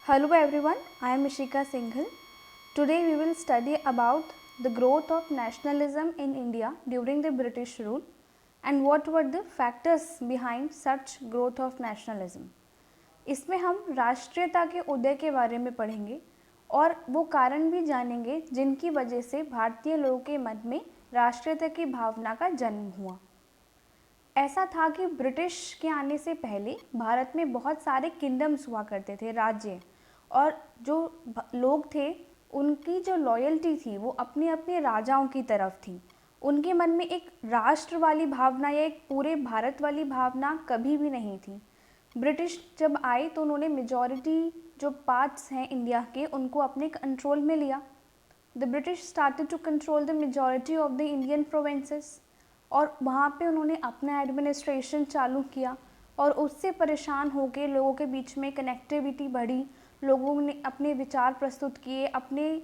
Hello everyone, I am Ishika Singhal. Today we will study about the growth of nationalism in India during the British rule and what were the factors behind such growth of nationalism. इसमें हम राष्ट्रीयता के उदय के बारे में पढ़ेंगे और वो कारण भी जानेंगे जिनकी वजह से भारतीय लोगों के मन में राष्ट्रीयता की भावना का जन्म हुआ। ऐसा था कि ब्रिटिश के आने से पहले भारत में बहुत सारे किंगडम्स हुआ करते थे, राज्य, और जो लोग थे उनकी जो लॉयल्टी थी वो अपने अपने राजाओं की तरफ थी। उनके मन में एक राष्ट्र वाली भावना या एक पूरे भारत वाली भावना कभी भी नहीं थी। ब्रिटिश जब आए तो उन्होंने मेजॉरिटी जो पार्ट्स हैं इंडिया के उनको अपने कंट्रोल में लिया। The British started to control the majority of the Indian provinces और वहाँ पे उन्होंने अपना एडमिनिस्ट्रेशन चालू किया और उससे परेशान होकर लोगों के बीच में कनेक्टिविटी बढ़ी। लोगों ने अपने विचार प्रस्तुत किए, अपने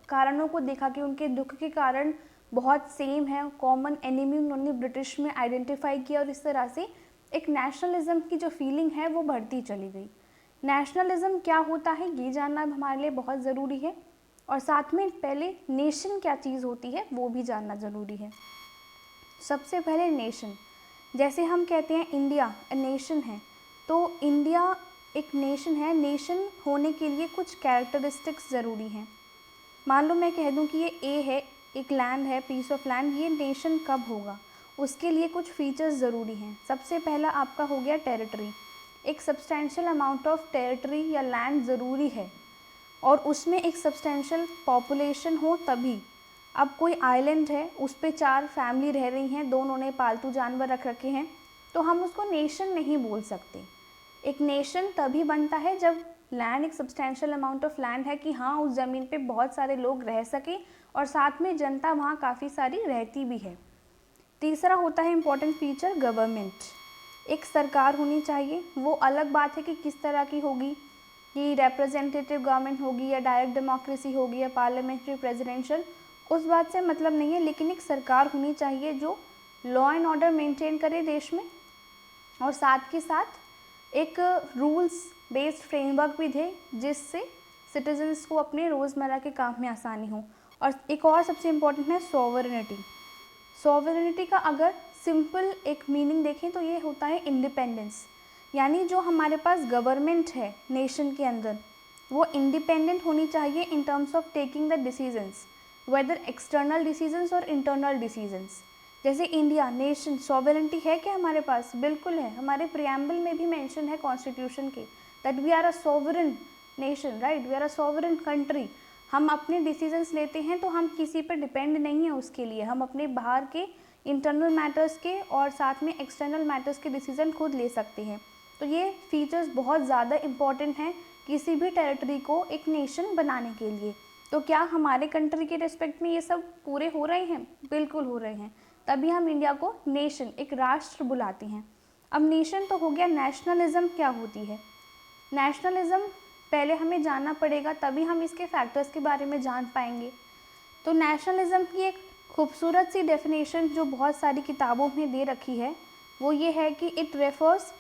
कारणों को देखा कि उनके दुख के कारण बहुत सेम है, कॉमन एनिमी उन्होंने ब्रिटिश में आइडेंटिफाई किया और इस तरह से एक नेशनलिज्म की जो फीलिंग है वो बढ़ती चली गई। नेशनलिज्म क्या होता है ये जानना हमारे लिए बहुत ज़रूरी है और साथ में पहले नेशन क्या चीज़ होती है वो भी जानना ज़रूरी है। सबसे पहले नेशन, जैसे हम कहते हैं इंडिया नेशन है, तो इंडिया एक नेशन है। नेशन होने के लिए कुछ कैरेक्टरिस्टिक्स ज़रूरी हैं। मान लो मैं कह दूं कि ये ए है, एक लैंड है, पीस ऑफ लैंड, ये नेशन कब होगा, उसके लिए कुछ फीचर्स ज़रूरी हैं। सबसे पहला आपका हो गया टेरिटरी। एक सब्सटेंशियल अमाउंट ऑफ टेरिटरी या लैंड ज़रूरी है और उसमें एक सब्सटेंशियल पॉपुलेशन हो तभी। अब कोई आइलैंड है, उस पर 4 फैमिली रह रही हैं, 2 उन्होंने पालतू जानवर रख रखे हैं, तो हम उसको नेशन नहीं बोल सकते। एक नेशन तभी बनता है जब लैंड, एक सब्सटेंशियल अमाउंट ऑफ लैंड है कि हाँ उस ज़मीन पे बहुत सारे लोग रह सकें और साथ में जनता वहाँ काफ़ी सारी रहती भी है। तीसरा होता है इम्पॉर्टेंट फीचर गवर्नमेंट। एक सरकार होनी चाहिए। वो अलग बात है कि किस तरह की होगी, कि रिप्रेजेंटेटिव गवर्नमेंट होगी या डायरेक्ट डेमोक्रेसी होगी या पार्लियामेंट्री प्रेसिडेंशियल, उस बात से मतलब नहीं है, लेकिन एक सरकार होनी चाहिए जो लॉ एंड ऑर्डर मेंटेन करे देश में और साथ के साथ एक रूल्स बेस्ड फ्रेमवर्क भी दे जिससे सिटीजन्स को अपने रोज़मर्रा के काम में आसानी हो। और एक और सबसे इम्पॉर्टेंट है सॉवरेनिटी। सॉवरेनिटी का अगर सिंपल एक मीनिंग देखें तो ये होता है इंडिपेंडेंस, यानी जो हमारे पास गवर्नमेंट है नेशन के अंदर वो इंडिपेंडेंट होनी चाहिए in terms of taking the decisions, whether external decisions और इंटरनल डिसीजंस। जैसे इंडिया नेशन, सॉवरेनिटी है क्या हमारे पास? बिल्कुल है। हमारे प्रियम्बल में भी मेंशन है कॉन्स्टिट्यूशन के that we are a sovereign nation, right, we are a sovereign country. हम अपने डिसीजंस लेते हैं तो हम किसी पर डिपेंड नहीं है उसके लिए। हम अपने बाहर के इंटरनल मैटर्स के और साथ में एक्सटर्नल मैटर्स के डिसीजन खुद ले सकते हैं। तो ये फीचर्स बहुत ज़्यादा इम्पॉर्टेंट हैं किसी भी टेरिटरी को एक नेशन बनाने के लिए। तो क्या हमारे कंट्री के रिस्पेक्ट में ये सब पूरे हो रहे हैं? बिल्कुल हो रहे हैं, तभी हम इंडिया को नेशन, एक राष्ट्र बुलाते हैं। अब नेशन तो हो गया। नेशनलिज्म क्या होती है? नेशनलिज्म पहले हमें जानना पड़ेगा, तभी हम इसके फैक्टर्स के बारे में जान पाएंगे। तो नेशनलिज्म की एक खूबसूरत सी डेफिनेशन जो बहुत सारी किताबों में दे रखी है वो ये है कि it refers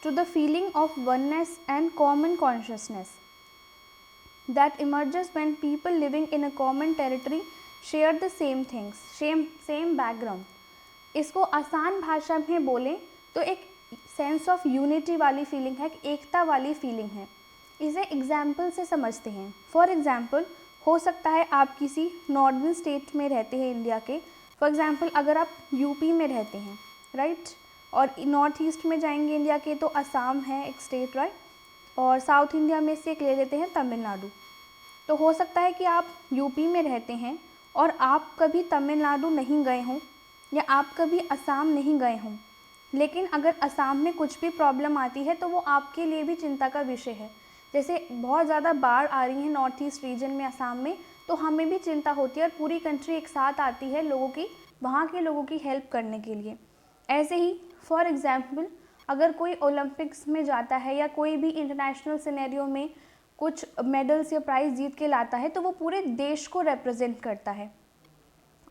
to the feeling of oneness and common consciousness that emerges when people living in a common territory share the same things, same background. इसको आसान भाषा में बोलें तो एक सेंस ऑफ यूनिटी वाली फीलिंग है, एकता वाली फीलिंग है। इसे एग्जाम्पल से समझते हैं। फॉर एग्जाम्पल हो सकता है आप किसी नॉर्दर्न स्टेट में रहते हैं इंडिया के। फॉर एग्जाम्पल अगर आप यूपी में रहते हैं, राइट, और नॉर्थ ईस्ट में जाएंगे इंडिया के तो असम है एक स्टेट, राइट, और साउथ इंडिया में से एक ले लेते हैं तमिलनाडु। तो हो सकता है कि आप यूपी में रहते हैं और आप कभी तमिलनाडु नहीं गए हों या आप कभी असम नहीं गए हों, लेकिन अगर असम में कुछ भी प्रॉब्लम आती है तो वो आपके लिए भी चिंता का विषय है। जैसे बहुत ज़्यादा बाढ़ आ रही है नॉर्थ ईस्ट रीजन में, असम में, तो हमें भी चिंता होती है और पूरी कंट्री एक साथ आती है लोगों की, वहाँ के लोगों की हेल्प करने के लिए। ऐसे ही फॉर एग्ज़ाम्पल अगर कोई ओलंपिक्स में जाता है या कोई भी इंटरनेशनल सिनेरियो में कुछ मेडल्स या प्राइज़ जीत के लाता है तो वो पूरे देश को रिप्रेजेंट करता है।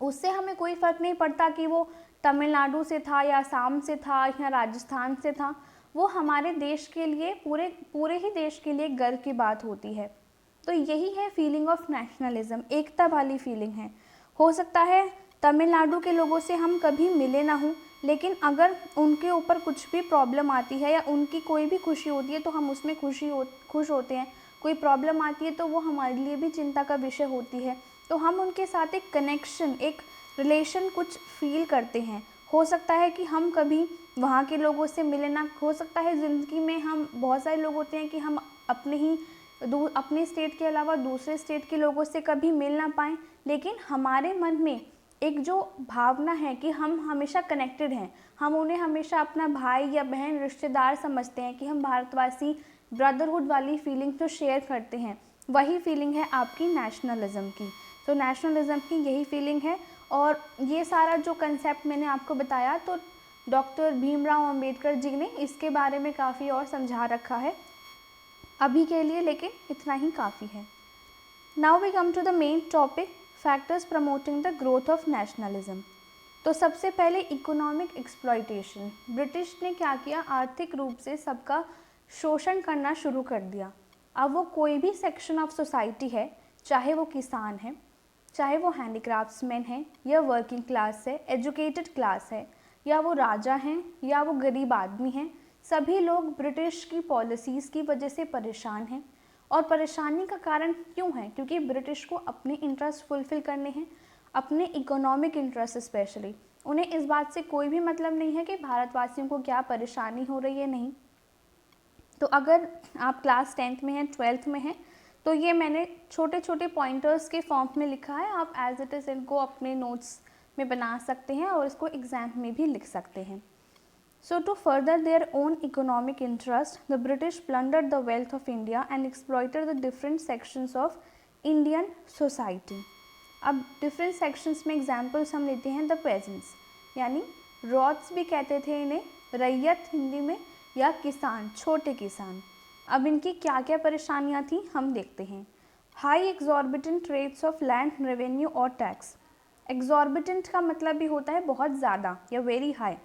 उससे हमें कोई फ़र्क नहीं पड़ता कि वो तमिलनाडु से था या असम से था या राजस्थान से था, वो हमारे देश के लिए, पूरे ही देश के लिए गर्व की बात होती है। तो यही है फीलिंग ऑफ नेशनलिज्म, एकता वाली फीलिंग है। हो सकता है तमिलनाडु के लोगों से हम कभी मिले ना हों, लेकिन अगर उनके ऊपर कुछ भी प्रॉब्लम आती है या उनकी कोई भी खुशी होती है तो हम उसमें खुश होते हैं। कोई प्रॉब्लम आती है तो वो हमारे लिए भी चिंता का विषय होती है। तो हम उनके साथ एक कनेक्शन, एक रिलेशन कुछ फील करते हैं। हो सकता है कि हम कभी वहाँ के लोगों से मिले ना, हो सकता है ज़िंदगी में हम, बहुत सारे लोग होते हैं कि हम अपने स्टेट के अलावा दूसरे स्टेट के लोगों से कभी मिल ना पाएँ, लेकिन हमारे मन में एक जो भावना है कि हम हमेशा कनेक्टेड हैं, हम उन्हें हमेशा अपना भाई या बहन, रिश्तेदार समझते हैं, कि हम भारतवासी ब्रदरहुड वाली फीलिंग जो शेयर करते हैं, वही फीलिंग है आपकी नेशनलिज्म की। तो नेशनलिज्म की यही फीलिंग है। और ये सारा जो कंसेप्ट मैंने आपको बताया, तो डॉक्टर भीमराव अंबेडकर जी ने इसके बारे में काफ़ी और समझा रखा है अभी के लिए, लेकिन इतना ही काफ़ी है। Now we come to the main topic, factors promoting the growth of nationalism. तो सबसे पहले इकोनॉमिक एक्सप्लॉयटेशन। ब्रिटिश ने क्या किया, आर्थिक रूप से सबका शोषण करना शुरू कर दिया। अब वो कोई भी सेक्शन ऑफ सोसाइटी है, चाहे वो किसान है, चाहे वो हैंडीक्राफ्ट्समैन है, या वर्किंग क्लास है, एजुकेटेड क्लास है, या वो राजा हैं, या वो गरीब आदमी हैं, सभी लोग ब्रिटिश की पॉलिसीज़ की वजह से परेशान हैं। और परेशानी का कारण क्यों है? क्योंकि ब्रिटिश को अपने इंटरेस्ट फुलफ़िल करने हैं, अपने इकोनॉमिक इंटरेस्ट स्पेशली। उन्हें इस बात से कोई भी मतलब नहीं है कि भारतवासियों को क्या परेशानी हो रही है, नहीं। तो अगर आप क्लास 10th में हैं, 12th में हैं, तो ये मैंने छोटे छोटे पॉइंटर्स के फॉर्म में लिखा है। आप एज इट इज़ इनको अपने नोट्स में बना सकते हैं और इसको एग्ज़ाम में भी लिख सकते हैं। So to further their own economic interest, the British plundered the wealth of India and exploited the different sections of Indian society. अब different sections में examples हम लेते हैं, the peasants, यानी रॉट्स भी कहते थे इन्हें, रैयत हिंदी में, या किसान, छोटे किसान। अब इनकी क्या क्या परेशानियाँ थी हम देखते हैं। High exorbitant rates of land revenue और टैक्स। एग्जॉर्बिटेंट का मतलब भी होता है बहुत ज़्यादा या वेरी हाई।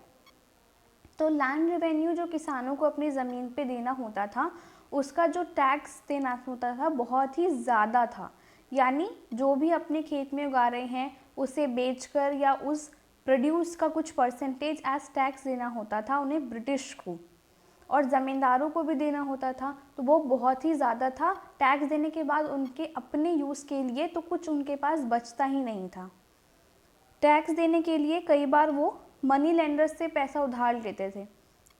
तो लैंड रेवेन्यू जो किसानों को अपनी ज़मीन पे देना होता था, उसका जो टैक्स देना होता था बहुत ही ज़्यादा था। यानी जो भी अपने खेत में उगा रहे हैं उसे बेचकर या उस प्रोड्यूस का कुछ परसेंटेज एज टैक्स देना होता था उन्हें, ब्रिटिश को, और ज़मींदारों को भी देना होता था। तो वो बहुत ही ज़्यादा था। टैक्स देने के बाद उनके अपने यूज़ के लिए तो कुछ उनके पास बचता ही नहीं था। टैक्स देने के लिए कई बार वो मनी लेंडर्स से पैसा उधार लेते थे।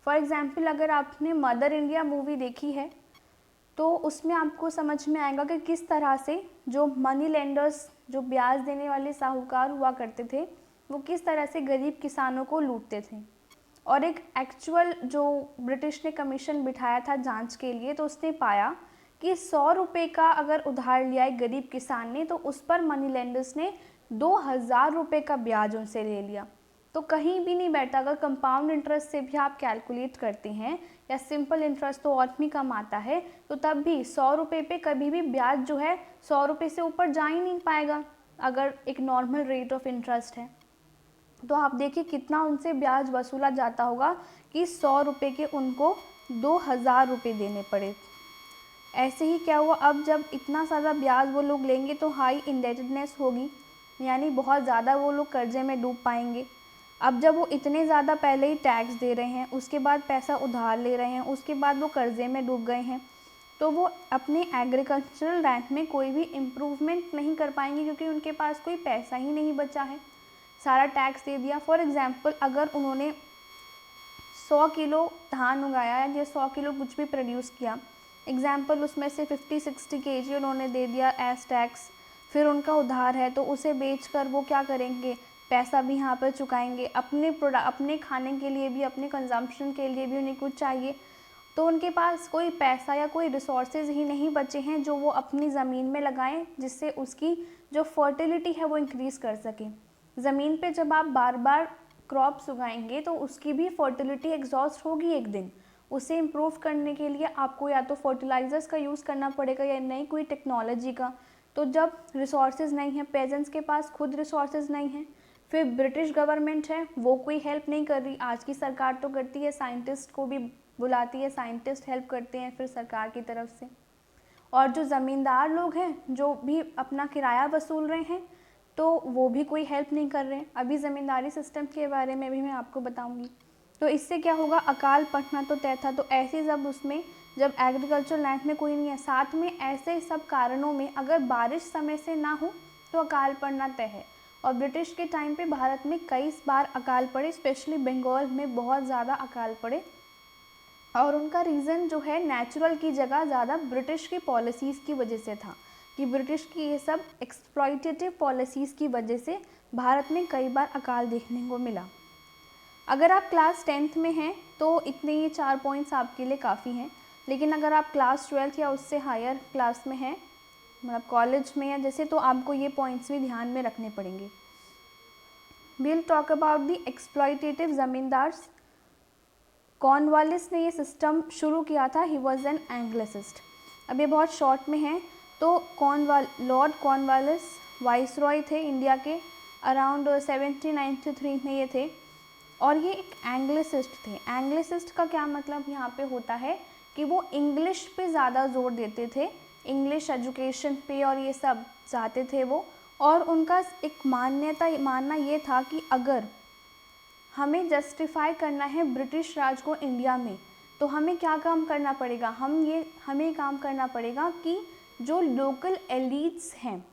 फॉर एग्ज़ाम्पल, अगर आपने मदर इंडिया मूवी देखी है तो उसमें आपको समझ में आएगा कि किस तरह से जो मनी लेंडर्स, जो ब्याज देने वाले साहूकार हुआ करते थे, वो किस तरह से गरीब किसानों को लूटते थे। और एक एक्चुअल जो ब्रिटिश ने कमीशन बिठाया था जांच के लिए, तो उसने पाया कि 100 रुपये का अगर उधार लिया है गरीब किसान ने, तो उस पर मनी लेंडर्स ने 2000 रुपये का ब्याज उनसे ले लिया। तो कहीं भी नहीं बैठा। अगर कंपाउंड इंटरेस्ट से भी आप कैलकुलेट करते हैं या सिंपल इंटरेस्ट तो और भी कम आता है, तो तब भी 100 रुपये पे कभी भी ब्याज जो है 100 रुपये से ऊपर जा ही नहीं पाएगा अगर एक नॉर्मल रेट ऑफ इंटरेस्ट है। तो आप देखिए कितना उनसे ब्याज वसूला जाता होगा कि 100 रुपये के उनको 2000 रुपये देने पड़े। ऐसे ही क्या हुआ, अब जब इतना ज़्यादा ब्याज वो लोग लेंगे तो हाई इंडेटेडनेस होगी, यानी बहुत ज़्यादा वो लोग कर्जे में डूब पाएंगे। अब जब वो इतने ज़्यादा पहले ही टैक्स दे रहे हैं, उसके बाद पैसा उधार ले रहे हैं, उसके बाद वो कर्जे में डूब गए हैं, तो वो अपने एग्रीकल्चरल लैंड में कोई भी इम्प्रूवमेंट नहीं कर पाएंगे, क्योंकि उनके पास कोई पैसा ही नहीं बचा है, सारा टैक्स दे दिया। फॉर एग्ज़ाम्पल, अगर उन्होंने 100 किलो धान उगाया है या 100 किलो कुछ भी प्रोड्यूस किया, एग्ज़ाम्पल उसमें से 50-60 kg उन्होंने दे दिया एज टैक्स, फिर उनका उधार है तो उसे बेचकर वो क्या करेंगे, पैसा भी यहाँ पर चुकाएंगे, अपने खाने के लिए भी, अपने कंजम्पशन के लिए भी उन्हें कुछ चाहिए। तो उनके पास कोई पैसा या कोई रिसोर्सेज ही नहीं बचे हैं जो वो अपनी ज़मीन में लगाएं, जिससे उसकी जो फर्टिलिटी है वो इंक्रीज़ कर सकें। ज़मीन पे जब आप बार बार क्रॉप्स उगाएंगे तो उसकी भी फर्टिलिटी एग्जॉस्ट होगी एक दिन। उसे इम्प्रूव करने के लिए आपको या तो फर्टिलाइज़र्स का यूज़ करना पड़ेगा या नई कोई टेक्नोलॉजी का। तो जब रिसोर्सेज नहीं है, पेजेंट्स के पास खुद रिसोर्सेज नहीं हैं, फिर ब्रिटिश गवर्नमेंट है वो कोई हेल्प नहीं कर रही। आज की सरकार तो करती है, साइंटिस्ट को भी बुलाती है, साइंटिस्ट हेल्प करते हैं फिर सरकार की तरफ से। और जो ज़मींदार लोग हैं जो भी अपना किराया वसूल रहे हैं तो वो भी कोई हेल्प नहीं कर रहे हैं। अभी ज़मींदारी सिस्टम के बारे में भी मैं आपको बताऊंगी। तो इससे क्या होगा, अकाल पड़ना तो तय था। तो ऐसे जब उसमें जब एग्रीकल्चर लैंड में कोई नहीं है, साथ में ऐसे सब कारणों में अगर बारिश समय से ना हो तो अकाल पड़ना तय है। और ब्रिटिश के टाइम पे भारत में कई बार अकाल पड़े, स्पेशली बंगाल में बहुत ज़्यादा अकाल पड़े। और उनका रीज़न जो है नेचुरल की जगह ज़्यादा ब्रिटिश की पॉलिसीज़ की वजह से था, कि ब्रिटिश की ये सब एक्सप्लॉयटेटिव पॉलिसीज़ की वजह से भारत में कई बार अकाल देखने को मिला। अगर आप क्लास 10th में हैं तो इतने ये 4 पॉइंट्स आपके लिए काफ़ी हैं। लेकिन अगर आप क्लास 12th या उससे हायर क्लास में हैं, मतलब कॉलेज में या जैसे, तो आपको ये पॉइंट्स भी ध्यान में रखने पड़ेंगे। Will talk about the exploitative zamindars. Cornwallis ने ये सिस्टम शुरू किया था, ही वॉज एन एंग्लिसिस्ट। अब ये बहुत शॉर्ट में है। तो लॉर्ड कॉर्नवालिस वाइसरॉय थे इंडिया के, अराउंड 1793 में ये थे। और ये एक एंग्लिसिस्ट थे। एंग्लिसिस्ट का क्या मतलब यहाँ पे होता है कि वो इंग्लिश पे ज़्यादा जोर देते थे, इंग्लिश एजुकेशन पे और ये सब चाहते थे वो। और उनका एक मानना ये था कि अगर हमें जस्टिफाई करना है ब्रिटिश राज को इंडिया में, तो हमें क्या काम करना पड़ेगा, हमें काम करना पड़ेगा कि जो लोकल एलिट्स हैं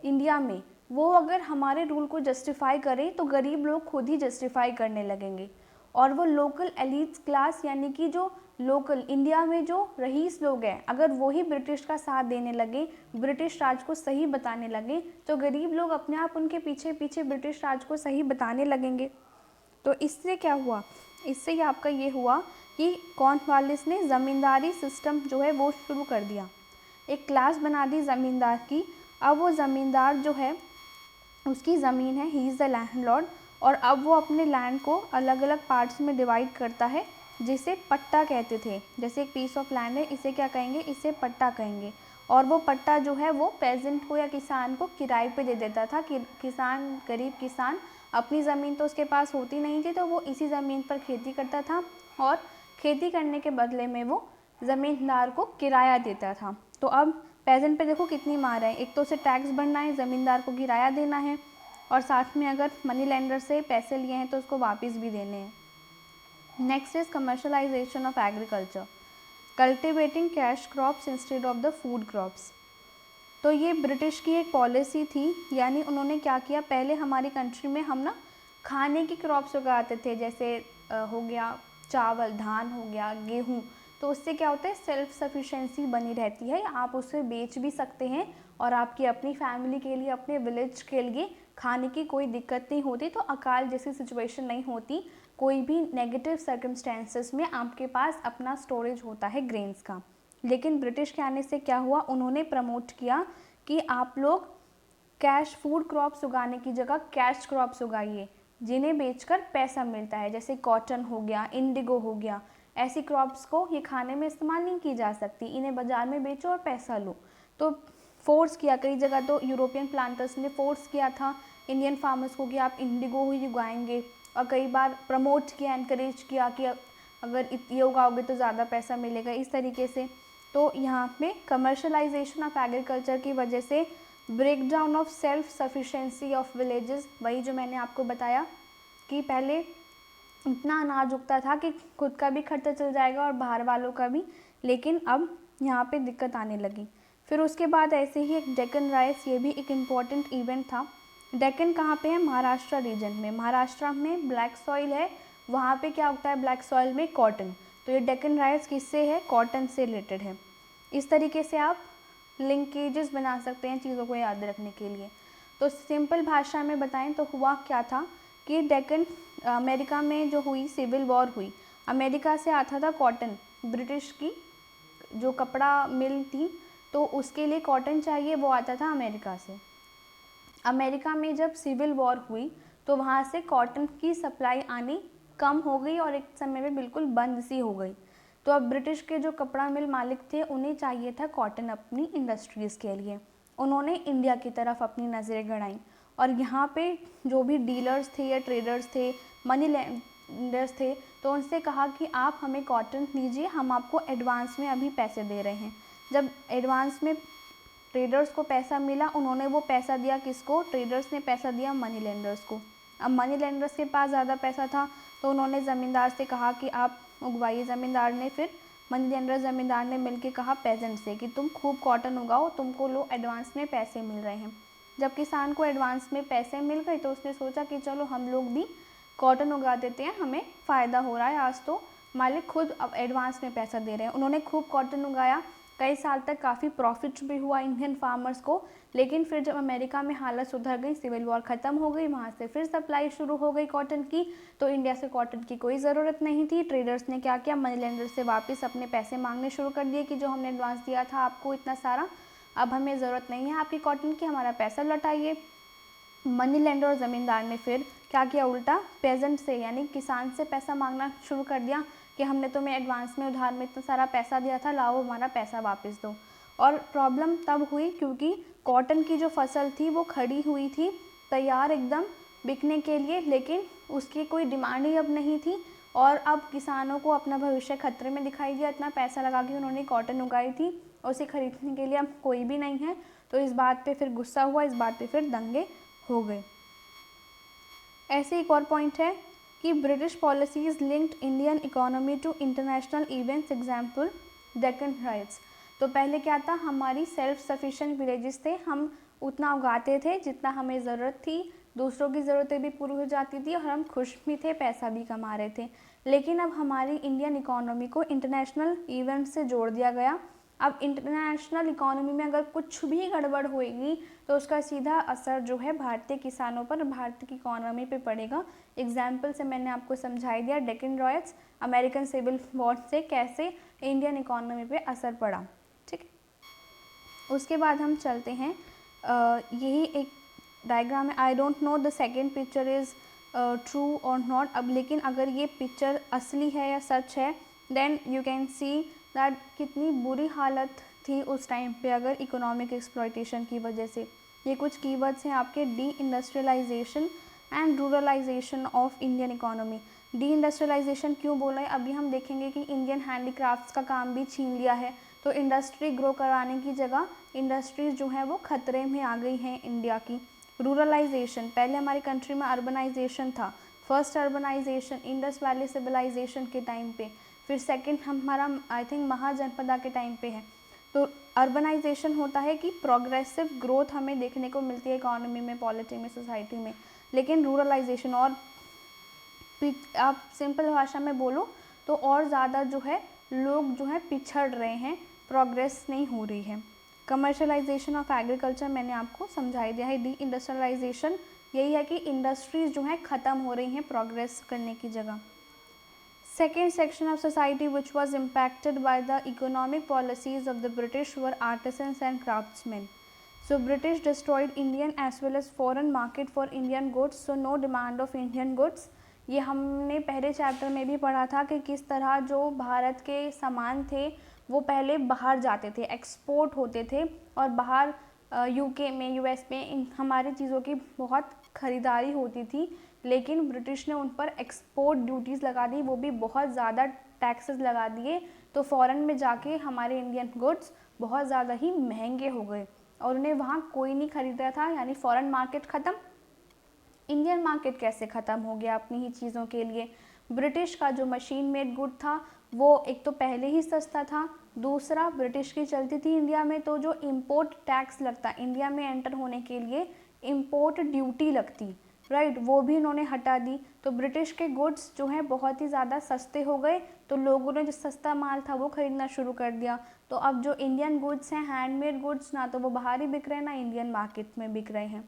इंडिया में, वो अगर हमारे रूल को जस्टिफाई करें तो गरीब लोग खुद ही जस्टिफाई करने लगेंगे। और वो लोकल एलिट्स क्लास, यानी कि जो लोकल इंडिया में जो रईस लोग हैं, अगर वो ही ब्रिटिश का साथ देने लगे, ब्रिटिश राज को सही बताने लगे, तो गरीब लोग अपने आप उनके पीछे पीछे ब्रिटिश राज को सही बताने लगेंगे। तो इससे क्या हुआ, इससे आपका ये हुआ कि कॉर्नवालिस ने ज़मींदारी सिस्टम जो है वो शुरू कर दिया, एक क्लास बना दी ज़मींदार की। अब वो ज़मींदार जो है उसकी ज़मीन है, ही इज़ द लैंडलॉर्ड। और अब वो अपने लैंड को अलग अलग पार्ट्स में डिवाइड करता है, जिसे पट्टा कहते थे। जैसे एक पीस ऑफ लैंड है, इसे क्या कहेंगे, इसे पट्टा कहेंगे। और वो पट्टा जो है वो पेजेंट को या किसान को किराए पे दे देता था कि किसान, गरीब किसान, अपनी ज़मीन तो उसके पास होती नहीं थी, तो वो इसी ज़मीन पर खेती करता था और खेती करने के बदले में वो ज़मींदार को किराया देता था। तो अब पेजेंट पे देखो कितनी मार है, एक तो उसे टैक्स भरना है, ज़मींदार को किराया देना है, और साथ में अगर मनी लेंडर से पैसे लिए हैं तो उसको वापस भी देने हैं। Next is commercialisation of agriculture, cultivating cash crops instead of the food crops. तो ये ब्रिटिश की एक पॉलिसी थी, यानी उन्होंने क्या किया, पहले हमारी कंट्री में हम ना खाने की क्रॉप्स उगाते थे, जैसे हो गया चावल, धान हो गया, गेहूँ। तो उससे क्या होता है, सेल्फ सफिशेंसी बनी रहती है, आप उसे बेच भी सकते हैं और आपकी अपनी फैमिली के लिए, अपने विलेज के लिए खाने की कोई दिक्कत नहीं होती। तो अकाल जैसी सिचुएशन नहीं होती, कोई भी नेगेटिव सर्कमस्टेंसेस में आपके पास अपना स्टोरेज होता है ग्रेन्स का। लेकिन ब्रिटिश के आने से क्या हुआ, उन्होंने प्रमोट किया कि आप लोग कैश फूड क्रॉप्स उगाने की जगह कैश क्रॉप्स उगाइए, जिन्हें बेचकर पैसा मिलता है। जैसे कॉटन हो गया, इंडिगो हो गया, ऐसी क्रॉप्स को ये खाने में इस्तेमाल नहीं की जा सकती, इन्हें बाज़ार में बेचो और पैसा लो। तो फोर्स किया कई जगह, तो यूरोपियन प्लांटर्स ने फोर्स किया था इंडियन फार्मर्स को कि आप इंडिगो ही उगाएंगे। और कई बार प्रमोट किया, एनकरेज किया कि अगर ये उगाओगे तो ज़्यादा पैसा मिलेगा, इस तरीके से। तो यहाँ पे कमर्शलाइजेशन ऑफ एग्रीकल्चर की वजह से break down of self sufficiency of villages, वही जो मैंने आपको बताया कि पहले इतना अनाज उगता था कि खुद का भी खर्चा चल जाएगा और बाहर वालों का भी, लेकिन अब यहाँ पे दिक्कत आने लगी। फिर उसके बाद ऐसे ही एक डेक्कन राइस, ये भी एक इम्पॉर्टेंट इवेंट था। डेक्कन कहाँ पे है, महाराष्ट्र रीजन में। महाराष्ट्र में ब्लैक सॉइल है, वहाँ पे क्या उगता है ब्लैक सॉइल में, कॉटन। तो ये डेक्कन राइस किससे है, कॉटन से रिलेटेड है। इस तरीके से आप लिंकेजेस बना सकते हैं चीज़ों को याद रखने के लिए। तो सिंपल भाषा में बताएं तो हुआ क्या था कि डेक्कन, अमेरिका में जो हुई सिविल वॉर हुई, अमेरिका से आता था कॉटन, ब्रिटिश की जो कपड़ा मिल थी तो उसके लिए कॉटन चाहिए, वो आता था अमेरिका से। अमेरिका में जब सिविल वॉर हुई तो वहाँ से कॉटन की सप्लाई आनी कम हो गई और एक समय में बिल्कुल बंद सी हो गई। तो अब ब्रिटिश के जो कपड़ा मिल मालिक थे उन्हें चाहिए था कॉटन अपनी इंडस्ट्रीज़ के लिए। उन्होंने इंडिया की तरफ अपनी नज़रें गड़ाईं और यहाँ पे जो भी डीलर्स थे या ट्रेडर्स थे, लेंडर्स थे, तो उनसे कहा कि आप हमें कॉटन दीजिए, हम आपको एडवांस में अभी पैसे दे रहे हैं। जब एडवांस में ट्रेडर्स को पैसा मिला, उन्होंने वो पैसा दिया किसको? ट्रेडर्स ने पैसा दिया मनी लेंडर्स को। अब मनी लेंडर्स के पास ज़्यादा पैसा था, तो उन्होंने ज़मींदार से कहा कि आप उगवाइए। ज़मींदार ने फिर मनी लेंडर ज़मींदार ने मिलकर कहा पेजेंट से कि तुम खूब कॉटन उगाओ, तुमको लो एडवांस में पैसे मिल रहे हैं। जब किसान को एडवांस में पैसे मिल गए तो उसने सोचा कि चलो हम लोग भी कॉटन उगा देते हैं, हमें फ़ायदा हो रहा है, आज तो मालिक खुद अब एडवांस में पैसा दे रहे हैं। उन्होंने खूब कॉटन उगाया, कई साल तक काफ़ी प्रॉफिट भी हुआ इंडियन फार्मर्स को। लेकिन फिर जब अमेरिका में हालत सुधर गई, सिविल वॉर ख़त्म हो गई, वहाँ से फिर सप्लाई शुरू हो गई कॉटन की, तो इंडिया से कॉटन की कोई ज़रूरत नहीं थी। ट्रेडर्स ने क्या किया? मनी लेंडर से वापस अपने पैसे मांगने शुरू कर दिए कि जो हमने एडवांस दिया था आपको इतना सारा, अब हमें ज़रूरत नहीं है आपकी कॉटन की, हमारा पैसा लौटाइए। मनी लेंडर और ज़मींदार ने फिर क्या किया? उल्टा पेजेंट से यानी किसान से पैसा मांगना शुरू कर दिया कि हमने तुम्हें एडवांस में उधार में इतना सारा पैसा दिया था, लाओ हमारा पैसा वापस दो। और प्रॉब्लम तब हुई क्योंकि कॉटन की जो फसल थी वो खड़ी हुई थी तैयार एकदम बिकने के लिए, लेकिन उसकी कोई डिमांड ही अब नहीं थी। और अब किसानों को अपना भविष्य खतरे में दिखाई दिया, इतना पैसा लगा के उन्होंने कॉटन उगाई थी और उसे खरीदने के लिए अब कोई भी नहीं है। तो इस बात पे फिर गुस्सा हुआ, इस बात पे फिर दंगे हो गए। ऐसे एक और पॉइंट है कि British policies linked Indian economy to international events, example Deccan riots. तो पहले क्या था? हमारी सेल्फ सफिशिएंट विलेजेस थे, हम उतना उगाते थे जितना हमें ज़रूरत थी, दूसरों की ज़रूरतें भी पूरी हो जाती थी और हम खुश भी थे, पैसा भी कमा रहे थे। लेकिन अब हमारी इंडियन इकोनॉमी को इंटरनेशनल इवेंट से जोड़ दिया गया। अब इंटरनेशनल इकोनॉमी में अगर कुछ भी गड़बड़ होएगी तो उसका सीधा असर जो है भारतीय किसानों पर, भारत की इकोनॉमी पे पड़ेगा। एग्जाम्पल से मैंने आपको समझाई दिया, Deccan riots, American civil war से कैसे इंडियन इकोनॉमी पे असर पड़ा। ठीक है, उसके बाद हम चलते हैं, यही एक डायग्राम है। I don't know the second picture is true और नॉट। अब लेकिन अगर ये पिक्चर असली है या सच है, then you can see that कितनी बुरी हालत थी उस टाइम पे अगर इकोनॉमिक एक्सप्लॉयटेशन की वजह से। ये कुछ कीवर्ड्स हैं आपके, deindustrialisation and ruralisation of Indian economy. Deindustrialisation क्यों बोला है? अभी हम देखेंगे कि इंडियन हैंडीक्राफ्ट्स का काम भी छीन लिया है, तो इंडस्ट्री ग्रो कराने की जगह इंडस्ट्रीज़ जो है वो खतरे में आ गई हैं इंडिया की। रूरलाइजेशन, पहले हमारी कंट्री में अर्बनाइजेशन था, first urbanisation Indus valley civilisation के टाइम पे, फिर सेकंड हमारा आई थिंक महाजनपदा के टाइम पे है। तो अर्बनाइजेशन होता है कि प्रोग्रेसिव ग्रोथ हमें देखने को मिलती है इकोनॉमी में, पॉलिटी में, सोसाइटी में। लेकिन रूरलाइजेशन और आप सिंपल भाषा में बोलो तो और ज़्यादा जो है लोग जो है पिछड़ रहे हैं, प्रोग्रेस नहीं हो रही है। कमर्शलाइजेशन ऑफ एग्रीकल्चर मैंने आपको समझाई दिया है। डी इंडस्ट्रियलाइजेशन यही है कि इंडस्ट्रीज़ जो है ख़त्म हो रही हैं प्रोग्रेस करने की जगह। Second section of society which was impacted by the economic policies of the British were artisans and craftsmen. So British destroyed Indian as well as foreign market for Indian goods, so no demand of Indian goods. ये हमने पहले chapter में भी पढ़ा था कि किस तरह जो भारत के सामान थे वो पहले बाहर जाते थे, एक्सपोर्ट होते थे और बाहर यूके में, यूएस में हमारी चीज़ों की बहुत ख़रीदारी होती थी। लेकिन ब्रिटिश ने उन पर एक्सपोर्ट ड्यूटीज़ लगा दी, वो भी बहुत ज़्यादा टैक्सेस लगा दिए, तो फ़ॉरेन में जाके हमारे इंडियन गुड्स बहुत ज़्यादा ही महंगे हो गए और उन्हें वहाँ कोई नहीं खरीद रहा था, यानी फ़ॉरेन मार्केट ख़त्म, इंडियन मार्केट कैसे ख़त्म हो गया अपनी ही चीज़ों के लिए। ब्रिटिश का जो मशीन मेड गुड था वो एक तो पहले ही सस्ता था, दूसरा ब्रिटिश की चलती थी इंडिया में, तो जो इम्पोर्ट टैक्स लगता इंडिया में एंटर होने के लिए, इम्पोर्ट ड्यूटी लगती, राइट, वो भी इन्होंने हटा दी। तो ब्रिटिश के गुड्स जो हैं बहुत ही ज़्यादा सस्ते हो गए, तो लोगों ने जो सस्ता माल था वो ख़रीदना शुरू कर दिया। तो अब जो इंडियन गुड्स हैं, हैंडमेड गुड्स, ना तो वो बाहर ही बिक रहे हैं ना इंडियन मार्केट में बिक रहे हैं।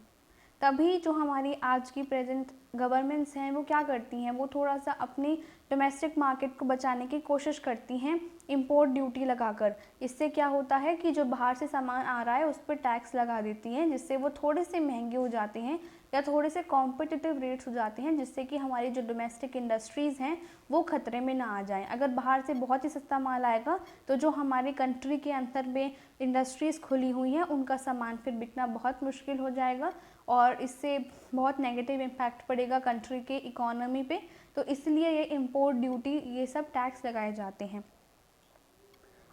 तभी जो हमारी आज की प्रेजेंट गवर्नमेंट्स हैं वो क्या करती हैं, वो थोड़ा सा अपनी डोमेस्टिक मार्केट को बचाने की कोशिश करती हैं इंपोर्ट ड्यूटी लगाकर। इससे क्या होता है कि जो बाहर से सामान आ रहा है उस पर टैक्स लगा देती हैं, जिससे वो थोड़े से महंगे हो जाते हैं या थोड़े से कॉम्पिटिटिव रेट्स हो जाते हैं, जिससे कि हमारी जो डोमेस्टिक इंडस्ट्रीज़ हैं वो खतरे में ना आ जाएं। अगर बाहर से बहुत ही सस्ता माल आएगा तो जो हमारी कंट्री के अंदर में इंडस्ट्रीज़ खुली हुई हैं उनका सामान फिर बिकना बहुत मुश्किल हो जाएगा और इससे बहुत नेगेटिव इम्पैक्ट पड़ेगा कंट्री के इकोनॉमी पे, तो इसलिए ये इम्पोर्ट ड्यूटी ये सब टैक्स लगाए जाते हैं।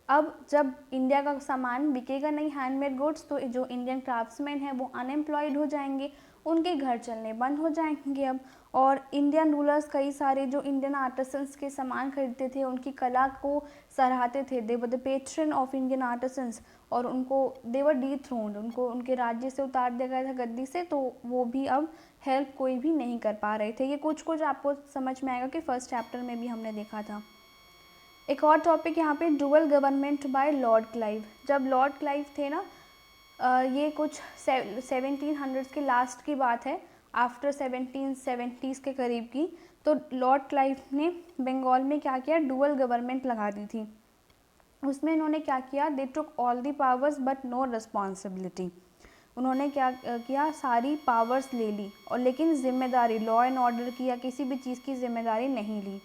अब जब इंडिया का सामान बिकेगा नहीं हैंडमेड गुड्स, तो जो इंडियन क्राफ्ट्समैन हैं वो अनएम्प्लॉयड हो जाएंगे, उनके घर चलने बंद हो जाएंगे अब। और इंडियन रूलर्स कई सारे जो इंडियन आर्टिसंस के सामान खरीदते थे, उनकी कला को सराहते थे, they were the patron of Indian artisans, और उनको दे वर डीथ्रोन्ड, उनको उनके राज्य से उतार दिया गया था गद्दी से, तो वो भी अब हेल्प कोई भी नहीं कर पा रहे थे। ये कुछ कुछ आपको समझ में आएगा कि फर्स्ट चैप्टर में भी हमने देखा था। एक और टॉपिक यहाँ पे dual government by Lord Clive. जब लॉर्ड क्लाइव थे ना, ये कुछ 1700 के लास्ट की बात है, आफ्टर 1770s के करीब की, तो लॉर्ड क्लाइव ने बंगाल में क्या किया, डुअल गवर्नमेंट लगा दी थी। उसमें इन्होंने क्या किया, they took all the powers but no responsibility. उन्होंने क्या किया, सारी पावर्स ले ली और लेकिन जिम्मेदारी, लॉ एंड ऑर्डर की या किसी भी चीज़ की जिम्मेदारी नहीं ली।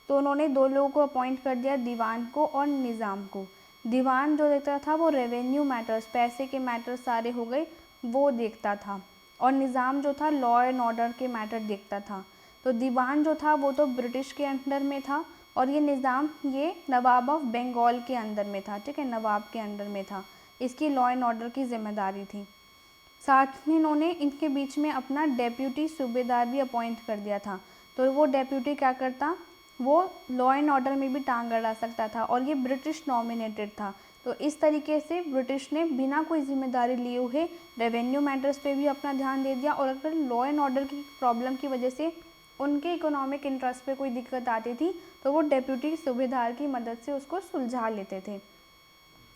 तो उन्होंने दो लोगों को अपॉइंट कर दिया, दीवान को और निज़ाम को। दीवान जो देखता था वो रेवेन्यू मैटर्स, पैसे के मैटर्स सारे हो गए वो देखता था, और निज़ाम जो था लॉ एंड ऑर्डर के मैटर देखता था। तो दीवान जो था वो तो ब्रिटिश के अंडर में था, और ये निज़ाम ये नवाब ऑफ बंगाल के अंदर में था, ठीक है, नवाब के अंडर में था, इसकी लॉ एंड ऑर्डर की जिम्मेदारी थी। साथ में इन्होंने इनके बीच में अपना डेप्यूटी सूबेदार भी अपॉइंट कर दिया था। तो वो डेप्यूटी क्या करता, वो लॉ एंड ऑर्डर में भी टांग अड़ा सकता था, और ये ब्रिटिश नॉमिनेटेड था। तो इस तरीके से ब्रिटिश ने बिना कोई जिम्मेदारी लिए हुए रेवेन्यू मैटर्स पे भी अपना ध्यान दे दिया, और अगर लॉ एंड ऑर्डर की प्रॉब्लम की वजह से उनके इकोनॉमिक इंटरेस्ट पे कोई दिक्कत आती थी तो वो डेप्यूटी सूबेदार की मदद से उसको सुलझा लेते थे।